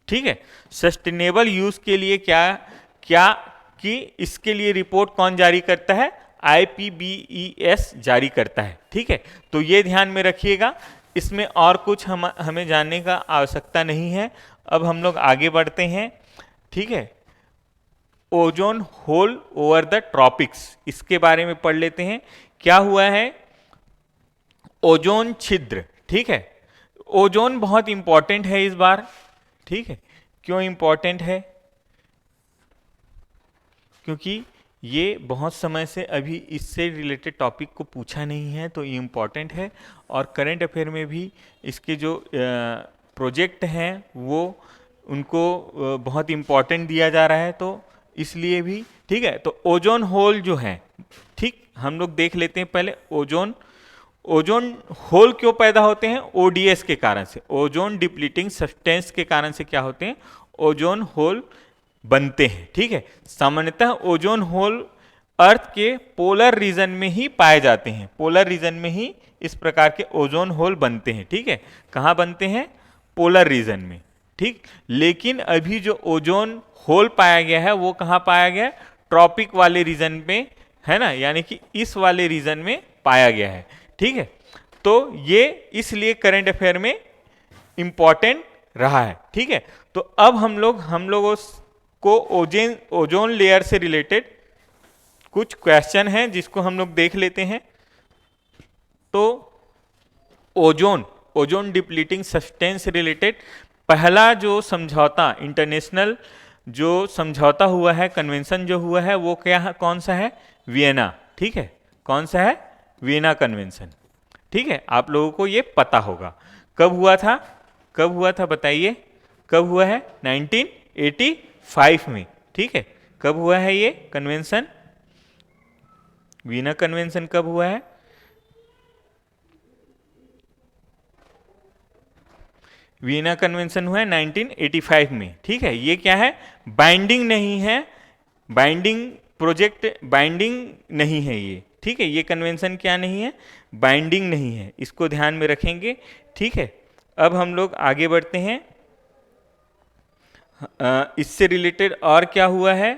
ठीक है, सस्टेनेबल यूज के लिए क्या कि इसके लिए रिपोर्ट कौन जारी करता है, IPBES जारी करता है। ठीक है, तो ये ध्यान में रखिएगा, इसमें और कुछ हमें जानने का आवश्यकता नहीं है। अब हम लोग आगे बढ़ते हैं। ठीक है, ozone hole over the tropics, इसके बारे में पढ़ लेते हैं। क्या हुआ है, ओजोन छिद्र। ठीक है, ओजोन बहुत इंपॉर्टेंट है इस बार। ठीक है, क्यों इंपॉर्टेंट है, क्योंकि ये बहुत समय से अभी इससे रिलेटेड टॉपिक को पूछा नहीं है, तो ये इम्पॉर्टेंट है। और करंट अफेयर में भी इसके जो प्रोजेक्ट हैं वो उनको बहुत इम्पॉर्टेंट दिया जा रहा है, तो इसलिए भी। ठीक है, तो ओजोन होल जो है ठीक, हम लोग देख लेते हैं पहले ओजोन। ओजोन होल क्यों पैदा होते हैं? ओडीएस के कारण से, ओजोन डिप्लीटिंग सब्सटेंस के कारण से क्या होते हैं? ओजोन होल बनते हैं। ठीक है, सामान्यतः ओजोन होल अर्थ के पोलर रीजन में ही पाए जाते हैं, पोलर रीजन में ही इस प्रकार के ओजोन होल बनते हैं। ठीक है, कहाँ बनते हैं? पोलर रीजन में। ठीक, लेकिन अभी जो ओजोन होल पाया गया है वो कहाँ पाया गया है? ट्रॉपिक वाले रीजन में, है ना, यानी कि इस वाले रीजन में पाया गया है। ठीक है, तो ये इसलिए करंट अफेयर में इंपॉर्टेंट रहा है। ठीक है, तो अब हम लोगों को ओजोन लेयर से रिलेटेड कुछ क्वेश्चन हैं जिसको हम लोग देख लेते हैं। तो ओजोन डिप्लीटिंग सब्सटेंस रिलेटेड पहला जो समझौता, इंटरनेशनल जो समझौता हुआ है, कन्वेंशन जो हुआ है, वो क्या है? कौन सा है? वियना। ठीक है, कौन सा है? Vienna convention. ठीक है, आप लोगों को ये पता होगा। कब हुआ था? कब हुआ था बताइए, कब हुआ है? 1985 में। ठीक है, कब हुआ है ये कन्वेंशन? वियना कन्वेंशन कब हुआ है? वियना कन्वेंशन हुआ है 1985 में। ठीक है, ये क्या है? बाइंडिंग नहीं है, बाइंडिंग प्रोजेक्ट, बाइंडिंग नहीं है ये। ठीक है, ये कन्वेंशन क्या नहीं है? बाइंडिंग नहीं है, इसको ध्यान में रखेंगे। ठीक है, अब हम लोग आगे बढ़ते हैं। इससे रिलेटेड और क्या हुआ है?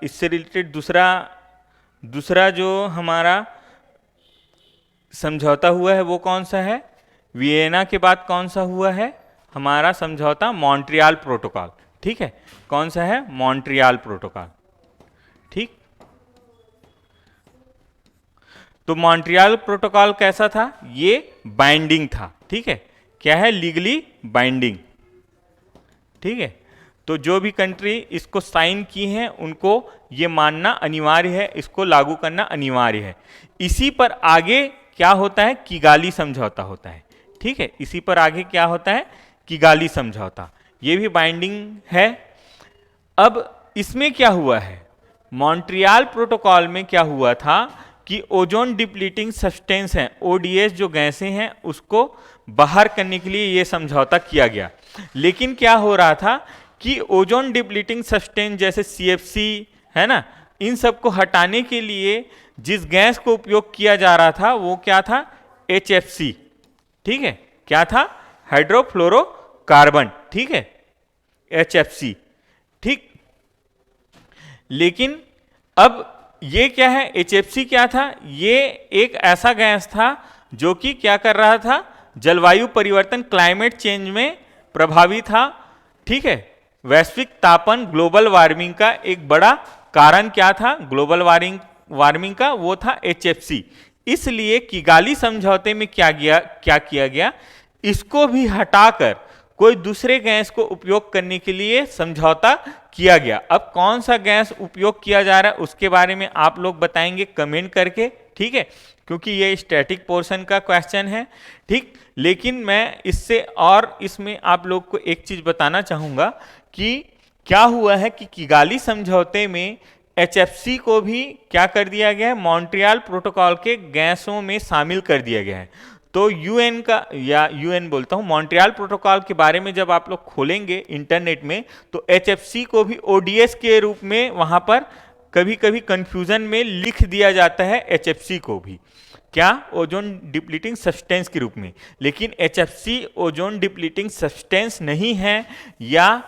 इससे रिलेटेड दूसरा जो हमारा समझौता हुआ है वो कौन सा है? वियना के बाद कौन सा हुआ है हमारा समझौता? Montreal protocol. ठीक है, कौन सा है? Montreal protocol. ठीक, तो मॉन्ट्रियल प्रोटोकॉल कैसा था? ये बाइंडिंग था। ठीक है, क्या है? Legally binding. ठीक है, तो जो भी कंट्री इसको साइन की हैं उनको ये मानना अनिवार्य है, इसको लागू करना अनिवार्य है। इसी पर आगे क्या होता है? किगाली समझौता होता है। ठीक है, इसी पर आगे क्या होता है? किगाली समझौता, ये भी बाइंडिंग है। अब इसमें क्या हुआ है? मॉन्ट्रियल प्रोटोकॉल में क्या हुआ था कि ओजोन डिप्लीटिंग सब्सटेंस हैं, ओडीएस जो गैसें हैं, उसको बाहर करने के लिए ये समझौता किया गया। लेकिन क्या हो रहा था कि ओजोन डिप्लीटिंग सब्सटेंस जैसे सीएफसी, है ना, इन सब को हटाने के लिए जिस गैस को उपयोग किया जा रहा था वो क्या था? HFC। ठीक है, क्या था? हाइड्रोफ्लोरोकार्बन। ठीक है, HFC। ठीक, लेकिन अब ये क्या है? HFC क्या था? ये एक ऐसा गैस था जो कि क्या कर रहा था? जलवायु परिवर्तन, क्लाइमेट चेंज में प्रभावी था। ठीक है, वैश्विक तापन, ग्लोबल वार्मिंग का एक बड़ा कारण क्या था? ग्लोबल वार्मिंग का वो था HFC। इसलिए किगाली समझौते में क्या किया गया? इसको भी हटाकर कोई दूसरे गैस को उपयोग करने के लिए समझौता किया गया। अब कौन सा गैस उपयोग किया जा रहा है उसके बारे में आप लोग बताएंगे कमेंट करके। ठीक है, क्योंकि ये स्टैटिक पोर्शन का क्वेश्चन है। ठीक, लेकिन मैं इससे और इसमें आप लोग को एक चीज बताना चाहूंगा कि क्या हुआ है कि किगाली समझौते में HFC को भी क्या कर दिया गया है? मॉन्ट्रियल प्रोटोकॉल के गैसों में शामिल कर दिया गया है। तो यूएन का, या यूएन बोलता हूं, मॉन्ट्रियल प्रोटोकॉल के बारे में जब आप लोग खोलेंगे इंटरनेट में तो HFC को भी ओडीएस के रूप में वहां पर कभी कभी कंफ्यूजन में लिख दिया जाता है, HFC को भी क्या? ओजोन डिप्लीटिंग सब्सटेंस के रूप में। लेकिन HFC ओजोन डिप्लीटिंग सब्सटेंस नहीं है, या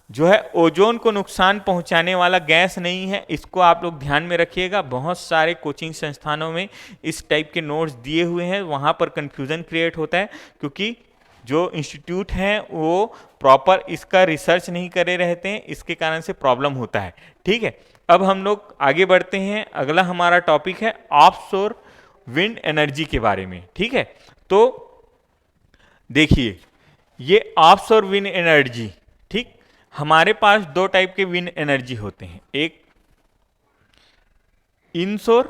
जो है ओजोन को नुकसान पहुंचाने वाला गैस नहीं है। इसको आप लोग ध्यान में रखिएगा। बहुत सारे कोचिंग संस्थानों में इस टाइप के नोट्स दिए हुए हैं, वहां पर कंफ्यूजन क्रिएट होता है क्योंकि जो इंस्टीट्यूट हैं वो प्रॉपर इसका रिसर्च नहीं करे रहते हैं, इसके कारण से प्रॉब्लम होता है। ठीक है, अब हम लोग आगे बढ़ते हैं। अगला हमारा टॉपिक है ऑफशोर विंड एनर्जी के बारे में। ठीक है, तो देखिए ये ऑफशोर विंड एनर्जी, ठीक, हमारे पास दो टाइप के विंड एनर्जी होते हैं, एक इनशोर,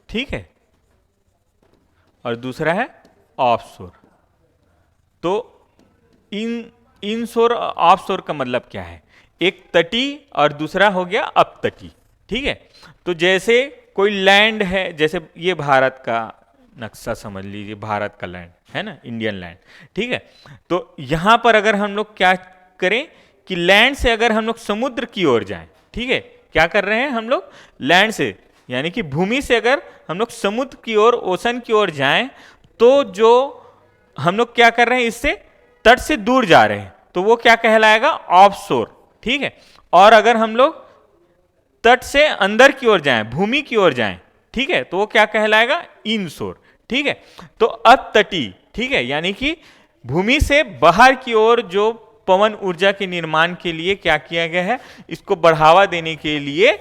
ठीक है, और दूसरा है ऑफशोर। तो इनशोर ऑफशोर का मतलब क्या है? एक तटीय और दूसरा हो गया अपतटीय। ठीक है। तो जैसे कोई लैंड है, जैसे ये भारत का नक्शा समझ लीजिए, भारत का लैंड है ना, इंडियन लैंड, ठीक है। तो यहाँ पर अगर हम लोग क्या करें कि लैंड से अगर हम लोग समुद्र की ओर जाएं, ठीक है, क्या कर रहे हैं हम लोग, लैंड से यानी कि भूमि से अगर हम लोग समुद्र की ओर, ओशन की ओर जाएं, तो जो हम लोग क्या कर रहे हैं, इससे तट से दूर जा रहे हैं, तो वो क्या कहलाएगा, ऑफशोर, ठीक है। और अगर हम लोग तट से अंदर की ओर जाएं, भूमि की ओर जाएं, ठीक है, तो वो क्या कहलाएगा, इनशोर, ठीक है। तो अपतटीय, ठीक है, यानी कि भूमि से बाहर की ओर जो पवन ऊर्जा के निर्माण के लिए क्या किया गया है, इसको बढ़ावा देने के लिए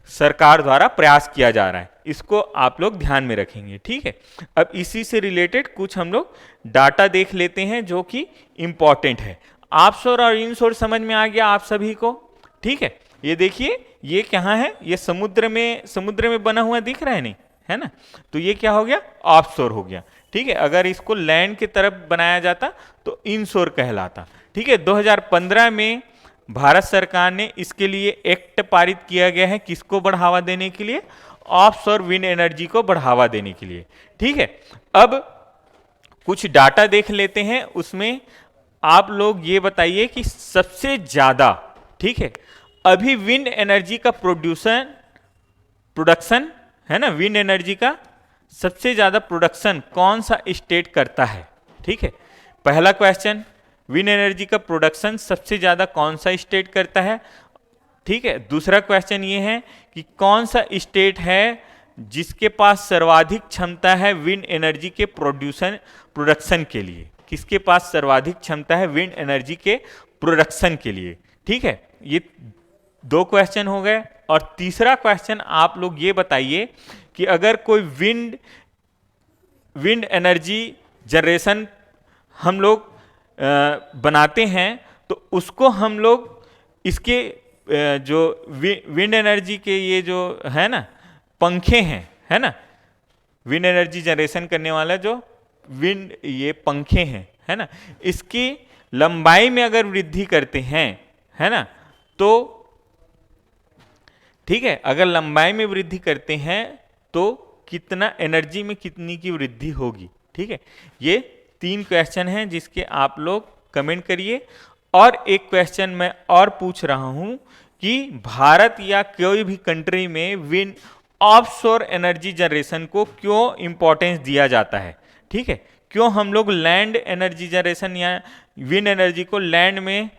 सरकार द्वारा प्रयास किया जा रहा है, इसको आप लोग ध्यान में रखेंगे, ठीक है। अब इसी से रिलेटेड कुछ हम लोग डाटा देख लेते हैं जो कि इंपॉर्टेंट है। ऑफशोर और इनशोर समझ में आ गया आप सभी को, ठीक है। ये देखिए, ये कहाँ है, ये समुद्र में बना हुआ दिख रहा है, नहीं है ना, तो ये क्या हो गया, ऑफशोर हो गया, ठीक है। अगर इसको लैंड की तरफ बनाया जाता तो इनशोर कहलाता, ठीक है। 2015 में भारत सरकार ने इसके लिए एक्ट पारित किया गया है, किसको बढ़ावा देने के लिए, ऑफशोर विंड एनर्जी को बढ़ावा देने के लिए, ठीक है। अब कुछ डाटा देख लेते हैं, उसमें आप लोग ये बताइए कि सबसे ज्यादा, ठीक है, अभी विंड एनर्जी का प्रोडक्शन है ना, विंड एनर्जी का सबसे ज्यादा प्रोडक्शन कौन सा स्टेट करता है, ठीक है। पहला क्वेश्चन, विंड एनर्जी का प्रोडक्शन सबसे ज्यादा कौन सा स्टेट करता है, ठीक है। दूसरा क्वेश्चन ये है कि कौन सा स्टेट है जिसके पास सर्वाधिक क्षमता है विंड एनर्जी के प्रोडक्शन के लिए, किसके पास सर्वाधिक क्षमता है विंड एनर्जी के प्रोडक्शन के लिए, ठीक है। ये दो क्वेश्चन हो गए। और तीसरा क्वेश्चन आप लोग ये बताइए कि अगर कोई विंड एनर्जी जनरेशन हम लोग बनाते हैं, तो उसको हम लोग इसके जो विंड एनर्जी के ये जो है ना पंखे हैं, है ना, विंड एनर्जी जनरेशन करने वाला जो विंड ये पंखे हैं, है ना, इसकी लंबाई में अगर वृद्धि करते हैं, है ना, तो ठीक है, अगर लंबाई में वृद्धि करते हैं तो कितना एनर्जी में कितनी की वृद्धि होगी, ठीक है। ये 3 क्वेश्चन हैं जिसके आप लोग कमेंट करिए। और एक क्वेश्चन मैं और पूछ रहा हूं कि भारत या कोई भी कंट्री में विंड ऑफशोर एनर्जी जनरेशन को क्यों इंपॉर्टेंस दिया जाता है, ठीक है, क्यों हम लोग लैंड एनर्जी जनरेशन या विंड एनर्जी को लैंड में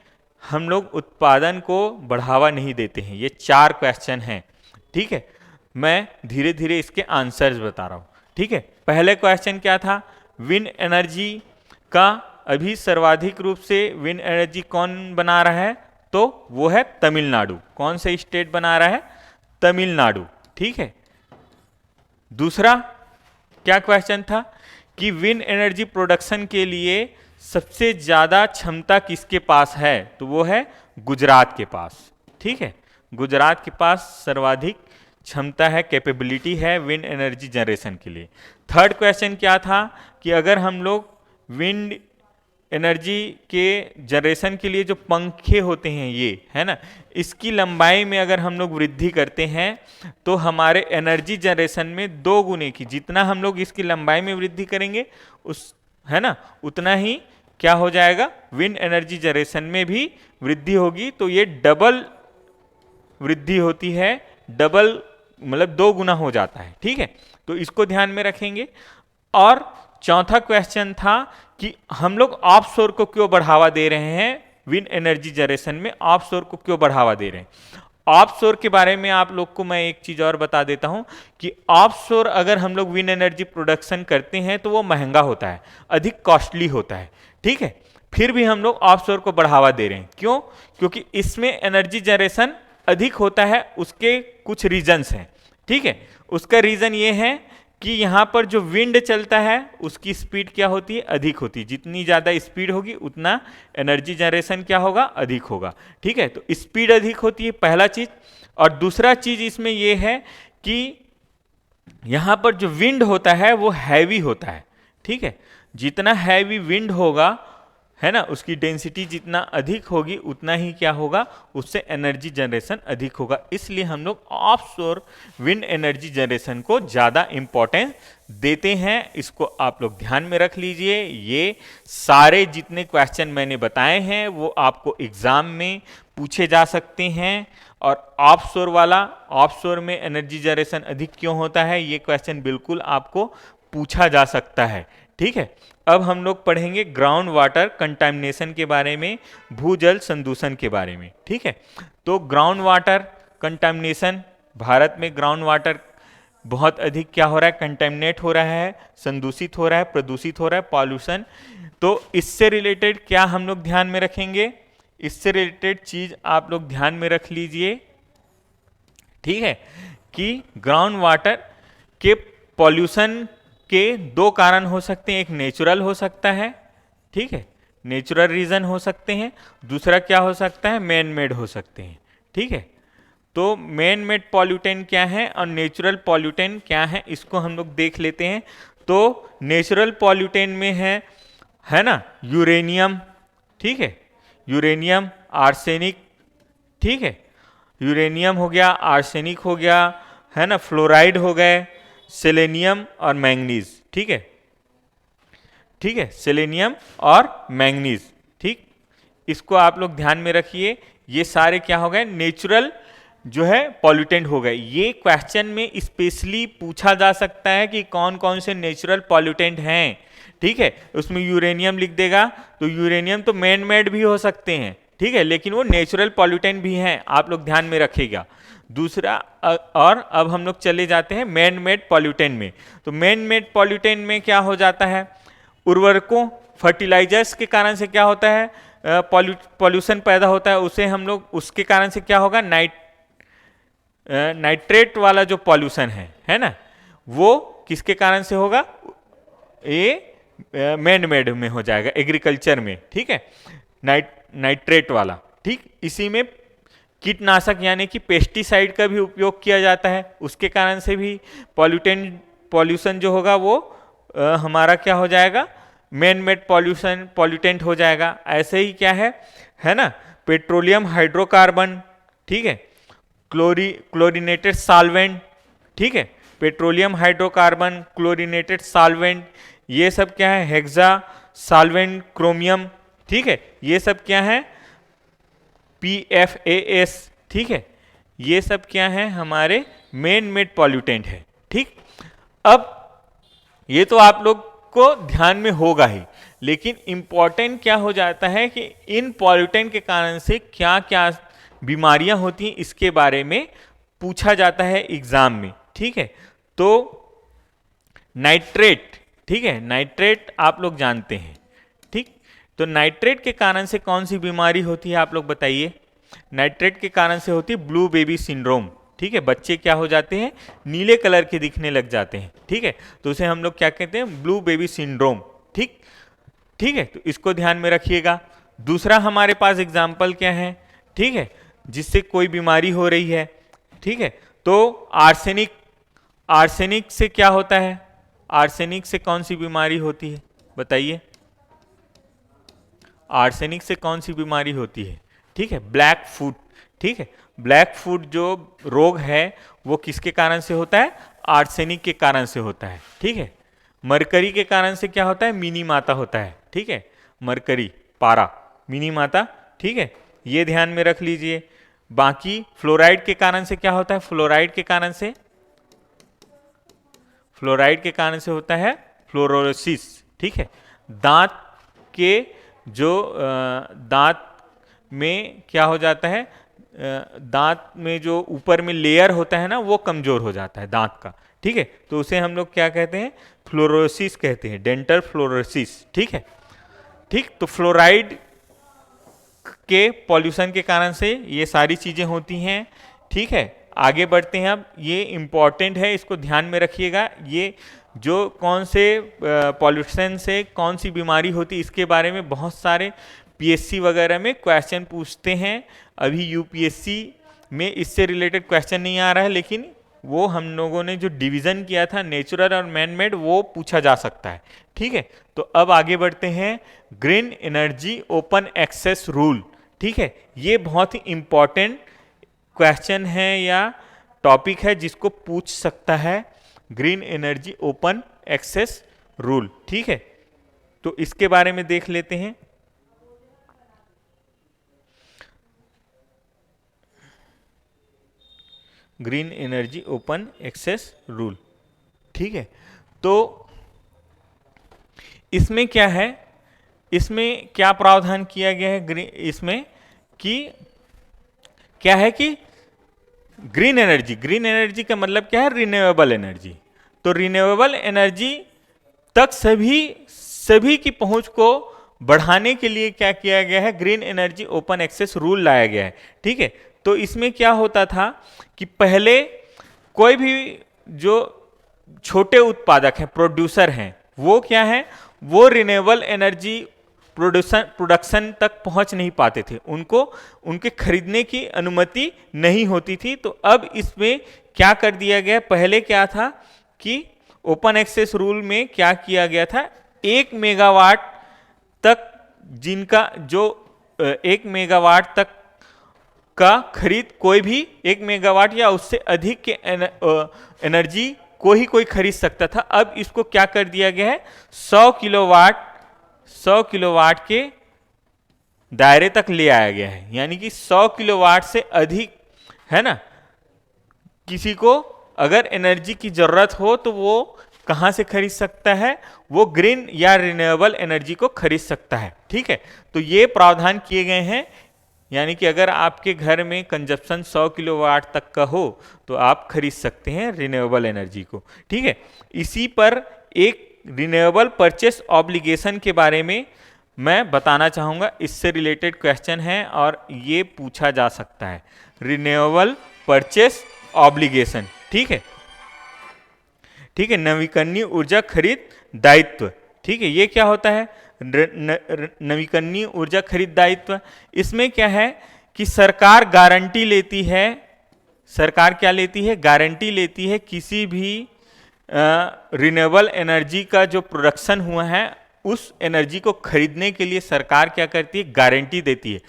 हम लोग उत्पादन को बढ़ावा नहीं देते हैं। ये 4 क्वेश्चन हैं, ठीक है। मैं धीरे धीरे इसके आंसर्स बता रहा हूं, ठीक है। पहले क्वेश्चन क्या था, विंड एनर्जी का अभी सर्वाधिक रूप से विंड एनर्जी कौन बना रहा है, तो वो है तमिलनाडु। कौन सा स्टेट बना रहा है, तमिलनाडु, ठीक है। दूसरा क्या क्वेश्चन था कि विंड एनर्जी प्रोडक्शन के लिए सबसे ज्यादा क्षमता किसके पास है, तो वो है गुजरात के पास, ठीक है। गुजरात के पास सर्वाधिक क्षमता है, कैपेबिलिटी है विंड एनर्जी जनरेशन के लिए। थर्ड क्वेश्चन क्या था कि अगर हम लोग विंड एनर्जी के जनरेशन के लिए जो पंखे होते हैं ये, है ना, इसकी लंबाई में अगर हम लोग वृद्धि करते हैं तो हमारे एनर्जी जनरेशन में 2 गुने की, जितना हम लोग इसकी लंबाई में वृद्धि करेंगे उस, है ना, उतना ही क्या हो जाएगा, विंड एनर्जी जनरेशन में भी वृद्धि होगी। तो ये डबल वृद्धि होती है, डबल मतलब 2 गुना हो जाता है, ठीक है। तो इसको ध्यान में रखेंगे। और चौथा क्वेश्चन था कि हम लोग ऑफशोर को क्यों बढ़ावा दे रहे हैं, विंड एनर्जी जनरेशन में ऑफशोर को क्यों बढ़ावा दे रहे हैं। ऑफशोर के बारे में आप लोग को मैं एक चीज और बता देता हूं कि ऑफशोर अगर हम लोग विंड एनर्जी प्रोडक्शन करते हैं तो वो महंगा होता है, अधिक कॉस्टली होता है, ठीक है। फिर भी हम लोग ऑफशोर को बढ़ावा दे रहे हैं, क्यों, क्योंकि इसमें एनर्जी जनरेशन अधिक होता है। उसके कुछ रीजंस हैं, ठीक है। उसका रीजन ये है कि यहाँ पर जो विंड चलता है उसकी स्पीड क्या होती है, अधिक होती है। जितनी ज़्यादा स्पीड होगी उतना एनर्जी जनरेशन क्या होगा, अधिक होगा, ठीक है। तो स्पीड अधिक होती है, पहला चीज। और दूसरा चीज इसमें यह है कि यहाँ पर जो विंड होता है वो हैवी होता है, ठीक है। जितना हैवी विंड होगा, है ना, उसकी डेंसिटी जितना अधिक होगी उतना ही क्या होगा, उससे एनर्जी जनरेशन अधिक होगा। इसलिए हम लोग ऑफशोर विंड एनर्जी जनरेशन को ज़्यादा इम्पोर्टेंस देते हैं। इसको आप लोग ध्यान में रख लीजिए। ये सारे जितने क्वेश्चन मैंने बताए हैं वो आपको एग्जाम में पूछे जा सकते हैं। और ऑफशोर वाला, ऑफशोर में एनर्जी जनरेशन अधिक क्यों होता है, ये क्वेश्चन बिल्कुल आपको पूछा जा सकता है। ठीक है, अब हम लोग पढ़ेंगे ग्राउंड वाटर कंटामिनेशन के बारे में, भूजल संदूषण के बारे में। ठीक है, तो ग्राउंड वाटर कंटामिनेशन, भारत में ग्राउंड वाटर बहुत अधिक क्या हो रहा है, कंटेमिनेट हो रहा है, संदूषित हो रहा है, प्रदूषित हो रहा है, पॉल्यूशन। तो इससे रिलेटेड क्या हम लोग ध्यान में रखेंगे, इससे रिलेटेड चीज आप लोग ध्यान में रख लीजिए। ठीक है, कि ग्राउंड वाटर के पॉल्यूशन के दो कारण हो सकते हैं, एक नेचुरल हो सकता है, ठीक है, नेचुरल रीजन हो सकते हैं, दूसरा क्या हो सकता है, मैन मेड हो सकते हैं। ठीक है, तो मैन मेड पॉल्यूटेंट क्या है और नेचुरल पॉल्यूटेंट क्या है, इसको हम लोग देख लेते हैं। तो नेचुरल पॉल्यूटेंट में है ना, यूरेनियम, ठीक है, यूरेनियम, आर्सेनिक, ठीक है, यूरेनियम हो गया, आर्सेनिक हो गया, है ना, फ्लोराइड हो गए, सेलेनियम और मैंगनीज। ठीक है, ठीक है, सेलेनियम और मैंगनीज। ठीक, इसको आप लोग ध्यान में रखिए। ये सारे क्या हो गए, नेचुरल जो है पॉल्यूटेंट हो गए। ये क्वेश्चन में स्पेशली पूछा जा सकता है कि कौन कौन से नेचुरल पॉल्यूटेंट हैं। ठीक है, उसमें यूरेनियम लिख देगा तो यूरेनियम तो मैन मेड भी हो सकते हैं, ठीक है, लेकिन वो नेचुरल पॉल्यूटेंट भी हैं, आप लोग ध्यान में रखिएगा। दूसरा, और अब हम लोग चले जाते हैं मैन मेड पॉल्यूटेंट में। तो मैन मेड पॉल्यूटेंट में क्या हो जाता है, उर्वरकों, फर्टिलाइजर्स के कारण से क्या होता है, पॉल्यूशन पैदा होता है, उसे हम लोग, उसके कारण से क्या होगा, नाइट्रेट वाला जो पॉल्यूशन है ना, वो किसके कारण से होगा, ये मैन मेड में हो जाएगा, एग्रीकल्चर में। ठीक है, नाइट्रेट वाला। ठीक, इसी में कीटनाशक यानी कि पेस्टिसाइड का भी उपयोग किया जाता है, उसके कारण से भी पॉल्यूशन जो होगा वो हमारा क्या हो जाएगा, मैन मेड पॉल्यूटेंट हो जाएगा। ऐसे ही क्या है ना, पेट्रोलियम हाइड्रोकार्बन, ठीक है, क्लोरीनेटेड सॉल्वेंट, ठीक है, पेट्रोलियम हाइड्रोकार्बन, क्लोरीनेटेड सॉल्वेंट, ये सब क्या है, हेक्सा सॉल्वेंट, क्रोमियम, ठीक है, ये सब क्या है, PFAS, ठीक है, ये सब क्या है, हमारे मैन मेड पॉल्यूटेंट है। ठीक, अब ये तो आप लोग को ध्यान में होगा ही, लेकिन इंपॉर्टेंट क्या हो जाता है कि इन पॉल्यूटेंट के कारण से क्या क्या बीमारियां होती हैं, इसके बारे में पूछा जाता है एग्जाम में। ठीक है, तो नाइट्रेट, ठीक है, नाइट्रेट आप लोग जानते हैं। ठीक, तो नाइट्रेट के कारण से कौन सी बीमारी होती है, आप लोग बताइए। नाइट्रेट के कारण से होती है ब्लू बेबी सिंड्रोम। ठीक है, बच्चे क्या हो जाते हैं, नीले कलर के दिखने लग जाते हैं। ठीक है, तो उसे हम लोग क्या कहते हैं, ब्लू बेबी सिंड्रोम। ठीक, ठीक है, तो इसको ध्यान में रखिएगा। दूसरा हमारे पास एग्जाम्पल क्या है, ठीक है, जिससे कोई बीमारी हो रही है। ठीक है, तो आर्सेनिक, आर्सेनिक से क्या होता है, आर्सेनिक से कौन सी बीमारी होती है, बताइए, आर्सेनिक से कौन सी बीमारी होती है। ठीक है, ब्लैक फुट। ठीक है, ब्लैक फुट जो रोग है वो किसके कारण से होता है, आर्सेनिक के कारण से होता है। ठीक है, मरकरी के कारण से क्या होता है, मिनी माता होता है। ठीक है, मरकरी, पारा, मिनी माता। ठीक है, ये ध्यान में रख लीजिए। बाकी फ्लोराइड के कारण से क्या होता है, फ्लोराइड के कारण से, फ्लोराइड के कारण से होता है फ्लोरोसिस। ठीक है, दांत के जो दांत में क्या हो जाता है, दांत में जो ऊपर में लेयर होता है ना, वो कमजोर हो जाता है दांत का। ठीक है, तो उसे हम लोग क्या कहते हैं, फ्लोरोसिस कहते हैं, डेंटल फ्लोरोसिस। ठीक है, ठीक, तो फ्लोराइड के पॉल्यूशन के कारण से ये सारी चीजें होती हैं। ठीक है, आगे बढ़ते हैं। अब ये इंपॉर्टेंट है, इसको ध्यान में रखिएगा। ये जो कौन से पॉल्यूशन से कौन सी बीमारी होती है, इसके बारे में बहुत सारे PSC वगैरह में क्वेश्चन पूछते हैं। अभी UPSC में इससे रिलेटेड क्वेश्चन नहीं आ रहा है, लेकिन वो हम लोगों ने जो डिवीजन किया था नेचुरल और मैन मेड, वो पूछा जा सकता है। ठीक है, तो अब आगे बढ़ते हैं, green energy open access rule. ठीक है, ये बहुत ही इंपॉर्टेंट क्वेश्चन है या टॉपिक है जिसको पूछ सकता है, green energy open access rule. ठीक है, तो इसके बारे में देख लेते हैं। Green energy open access rule. ठीक है, तो इसमें क्या है, इसमें क्या प्रावधान किया गया है, इसमें कि क्या है कि ग्रीन एनर्जी का मतलब क्या है, रिन्यूएबल एनर्जी। तो रिन्यूएबल एनर्जी तक सभी की पहुंच को बढ़ाने के लिए क्या किया गया है, green energy open access rule लाया गया है। ठीक है, तो इसमें क्या होता था कि पहले कोई भी जो छोटे उत्पादक हैं, प्रोड्यूसर हैं, वो क्या है, वो रिन्यूएबल एनर्जी प्रोडक्शन तक पहुंच नहीं पाते थे, उनको उनके खरीदने की अनुमति नहीं होती थी। तो अब इसमें क्या कर दिया गया, पहले क्या था कि ओपन एक्सेस रूल में क्या किया गया था, 1 मेगावाट तक जिनका जो 1 मेगावाट तक का खरीद, कोई भी 1 मेगावाट या उससे अधिक के एनर्जी को ही कोई खरीद सकता था। अब इसको क्या कर दिया गया है, 100 किलोवाट के दायरे तक ले आया गया है। यानी कि 100 किलोवाट से अधिक, है ना, किसी को अगर एनर्जी की जरूरत हो तो वो कहां से खरीद सकता है, वो ग्रीन या रिन्यूएबल एनर्जी को खरीद सकता है। ठीक है, तो ये प्रावधान किए गए हैं। यानी कि अगर आपके घर में कंजप्शन 100 किलोवाट तक का हो तो आप खरीद सकते हैं रिन्यूएबल एनर्जी को। ठीक है, इसी पर एक रिन्यूएबल परचेस ऑब्लिगेशन के बारे में मैं बताना चाहूँगा, इससे रिलेटेड क्वेश्चन है और ये पूछा जा सकता है, रिन्यूएबल परचेस ऑब्लिगेशन। ठीक है, ठीक है, नवीकरणीय ऊर्जा खरीद दायित्व। ठीक है, ये क्या होता है, नवीकरणीय ऊर्जा खरीद दायित्व। इसमें क्या है कि सरकार गारंटी लेती है, सरकार क्या लेती है, गारंटी लेती है किसी भी रिन्यूएबल एनर्जी का जो प्रोडक्शन हुआ है उस एनर्जी को खरीदने के लिए सरकार क्या करती है, गारंटी देती है।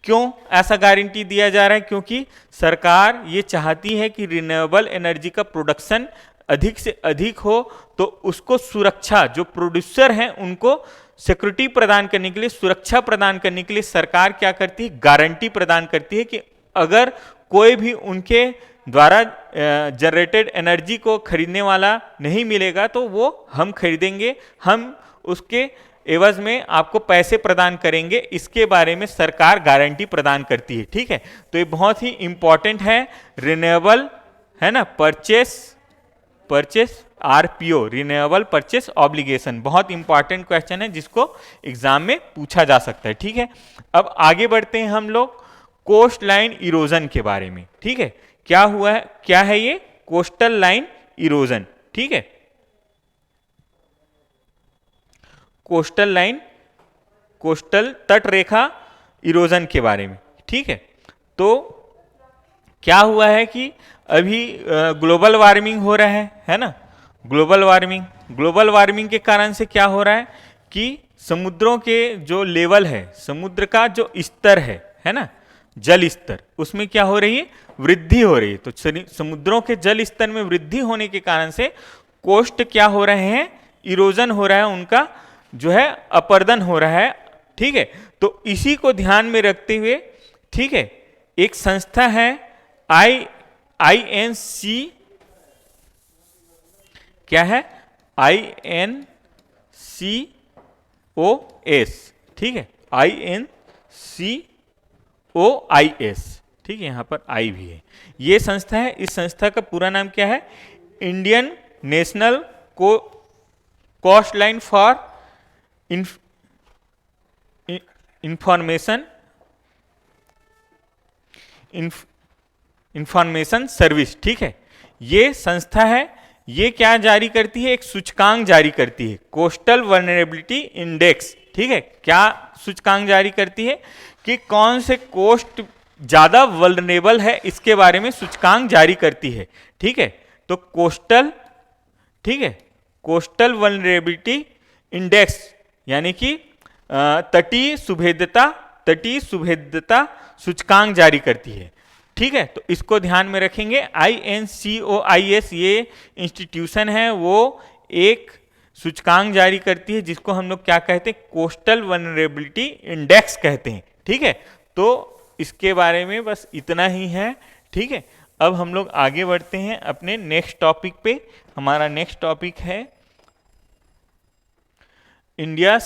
क्यों ऐसा गारंटी दिया जा रहा है, क्योंकि सरकार ये चाहती है कि रिन्यूएबल एनर्जी का प्रोडक्शन अधिक से अधिक हो, तो उसको सुरक्षा, जो प्रोड्यूसर हैं उनको सिक्योरिटी प्रदान करने के लिए, सुरक्षा प्रदान करने के लिए सरकार क्या करती है, गारंटी प्रदान करती है कि अगर कोई भी उनके द्वारा जनरेटेड एनर्जी को खरीदने वाला नहीं मिलेगा तो वो हम खरीदेंगे, हम उसके एवज में आपको पैसे प्रदान करेंगे, इसके बारे में सरकार गारंटी प्रदान करती है। ठीक है, तो ये बहुत ही इंपॉर्टेंट है, रिन्यूएबल, है ना, purchase RPO, renewable purchase obligation, बहुत इंपॉर्टेंट क्वेश्चन है जिसको एग्जाम में पूछा जा सकता है। ठीक है, अब आगे बढ़ते हैं हम लोग कोस्ट लाइन इरोजन के बारे में। ठीक है, क्या हुआ है, क्या है ये कोस्टल लाइन इरोजन। ठीक है, कोस्टल तट रेखा इरोजन के बारे में। ठीक है, तो क्या हुआ है कि अभी ग्लोबल वार्मिंग हो रहा है ना, ग्लोबल वार्मिंग के कारण से क्या हो रहा है कि समुद्रों के जो लेवल है, समुद्र का जो स्तर है ना, जल स्तर, उसमें क्या हो रही है, वृद्धि हो रही है। तो समुद्रों के जल स्तर में वृद्धि होने के कारण से कोस्ट क्या हो रहे हैं, इरोजन हो रहा है, उनका जो है अपर्दन हो रहा है। ठीक है, तो इसी को ध्यान में रखते हुए, ठीक है, एक संस्था है INC, क्या है, INCOS। ठीक है, INCOIS। ठीक है, यहां पर आई भी है, ये संस्था है। इस संस्था का पूरा नाम क्या है, Indian national coast line for information service. ठीक है, ये संस्था है, ये क्या जारी करती है, एक सूचकांक जारी करती है, कोस्टल वल्नरेबिलिटी इंडेक्स। ठीक है, क्या सूचकांक जारी करती है कि कौन से कोस्ट ज्यादा वल्नरेबल है इसके बारे में सूचकांक जारी करती है। ठीक है, तो कोस्टल, ठीक है, कोस्टल वल्नरेबिलिटी इंडेक्स यानी कि तटीय सुभेद्यता सूचकांक जारी करती है। ठीक है, तो इसको ध्यान में रखेंगे। INCOIS ये इंस्टीट्यूशन है, वो एक सूचकांक जारी करती है जिसको हम लोग क्या कहते हैं, कोस्टल वल्नरेबिलिटी इंडेक्स कहते हैं। ठीक है, तो इसके बारे में बस इतना ही है। ठीक है, अब हम लोग आगे बढ़ते हैं अपने नेक्स्ट टॉपिक पे। हमारा नेक्स्ट टॉपिक है India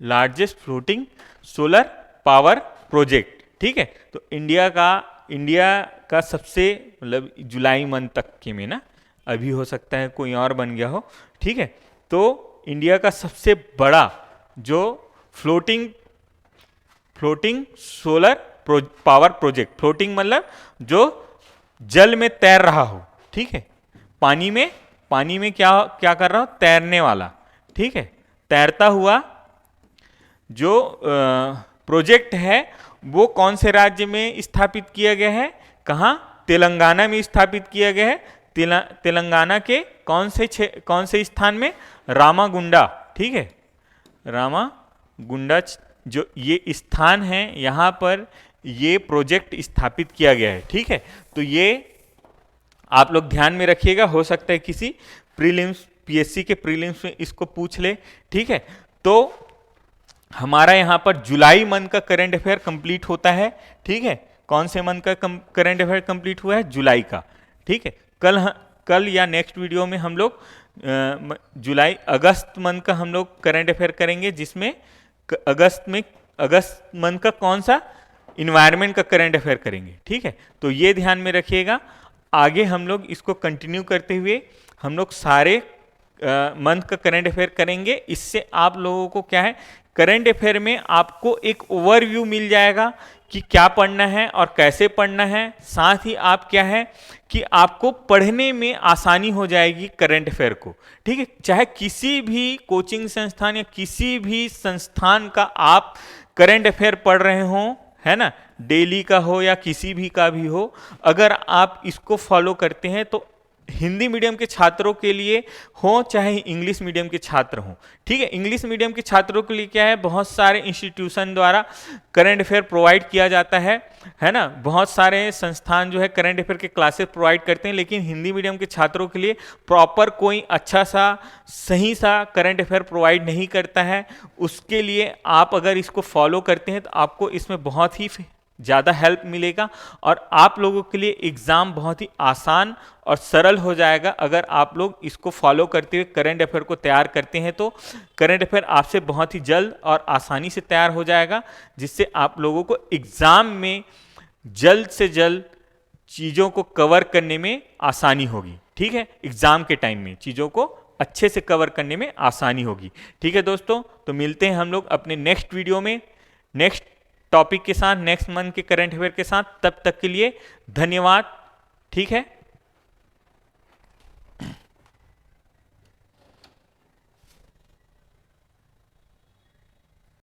largest floating solar power project. ठीक है, तो इंडिया का सबसे, मतलब जुलाई मंथ तक के में ना, अभी हो सकता है कोई और बन गया हो। ठीक है, तो इंडिया का सबसे बड़ा जो floating solar power project, floating मतलब जो जल में तैर रहा हो। ठीक है, पानी में क्या कर रहा हो, तैरने वाला। ठीक है, तैरता हुआ जो प्रोजेक्ट है वो कौन से राज्य में स्थापित किया गया है, कहाँ, तेलंगाना में स्थापित किया गया है। तेलंगाना के कौन से स्थान में, रामागुंडा। ठीक है, रामागुंडा जो ये स्थान है, यहाँ पर ये प्रोजेक्ट स्थापित किया गया है। ठीक है, तो ये आप लोग ध्यान में रखिएगा, हो सकता है किसी प्रीलिम्स, PSC के प्रीलिम्स में इसको पूछ ले। ठीक है, तो हमारा यहाँ पर जुलाई मंथ का करंट अफेयर कंप्लीट होता है। ठीक है, कौन से मंथ का करंट अफेयर कंप्लीट हुआ है, जुलाई का। ठीक है, कल या नेक्स्ट वीडियो में हम लोग अगस्त मंथ का हम लोग करंट अफेयर करेंगे, जिसमें अगस्त मंथ का कौन सा, इन्वायरमेंट का करंट अफेयर करेंगे। ठीक है, तो ये ध्यान में रखिएगा। आगे हम लोग इसको कंटिन्यू करते हुए हम लोग सारे मंथ का करंट अफेयर करेंगे। इससे आप लोगों को क्या है, करंट अफेयर में आपको एक ओवरव्यू मिल जाएगा कि क्या पढ़ना है और कैसे पढ़ना है। साथ ही आप क्या है कि आपको पढ़ने में आसानी हो जाएगी करंट अफेयर को। ठीक है, चाहे किसी भी कोचिंग संस्थान या किसी भी संस्थान का आप करंट अफेयर पढ़ रहे हो, है ना, डेली का हो या किसी भी का भी हो, अगर आप इसको फॉलो करते हैं तो हिंदी मीडियम के छात्रों के लिए हो चाहे इंग्लिश मीडियम के छात्र हों। ठीक है, इंग्लिश मीडियम के छात्रों के लिए क्या है, बहुत सारे इंस्टीट्यूशन द्वारा करंट अफेयर प्रोवाइड किया जाता है ना, बहुत सारे संस्थान जो है करंट अफेयर के क्लासेस प्रोवाइड करते हैं। लेकिन हिंदी मीडियम के छात्रों के लिए प्रॉपर कोई अच्छा सा सही सा करंट अफेयर प्रोवाइड नहीं करता है। उसके लिए आप अगर इसको फॉलो करते हैं तो आपको इसमें बहुत ही ज़्यादा हेल्प मिलेगा और आप लोगों के लिए एग्ज़ाम बहुत ही आसान और सरल हो जाएगा। अगर आप लोग इसको फॉलो करते हुए करंट अफेयर को तैयार करते हैं तो करंट अफेयर आपसे बहुत ही जल्द और आसानी से तैयार हो जाएगा, जिससे आप लोगों को एग्ज़ाम में जल्द से जल्द चीज़ों को कवर करने में आसानी होगी। ठीक है, एग्ज़ाम के टाइम में चीज़ों को अच्छे से कवर करने में आसानी होगी। ठीक है दोस्तों, तो मिलते हैं हम लोग अपने नेक्स्ट वीडियो में नेक्स्ट टॉपिक के साथ, नेक्स्ट मंथ के करंट अफेयर के साथ। तब तक के लिए धन्यवाद। ठीक है।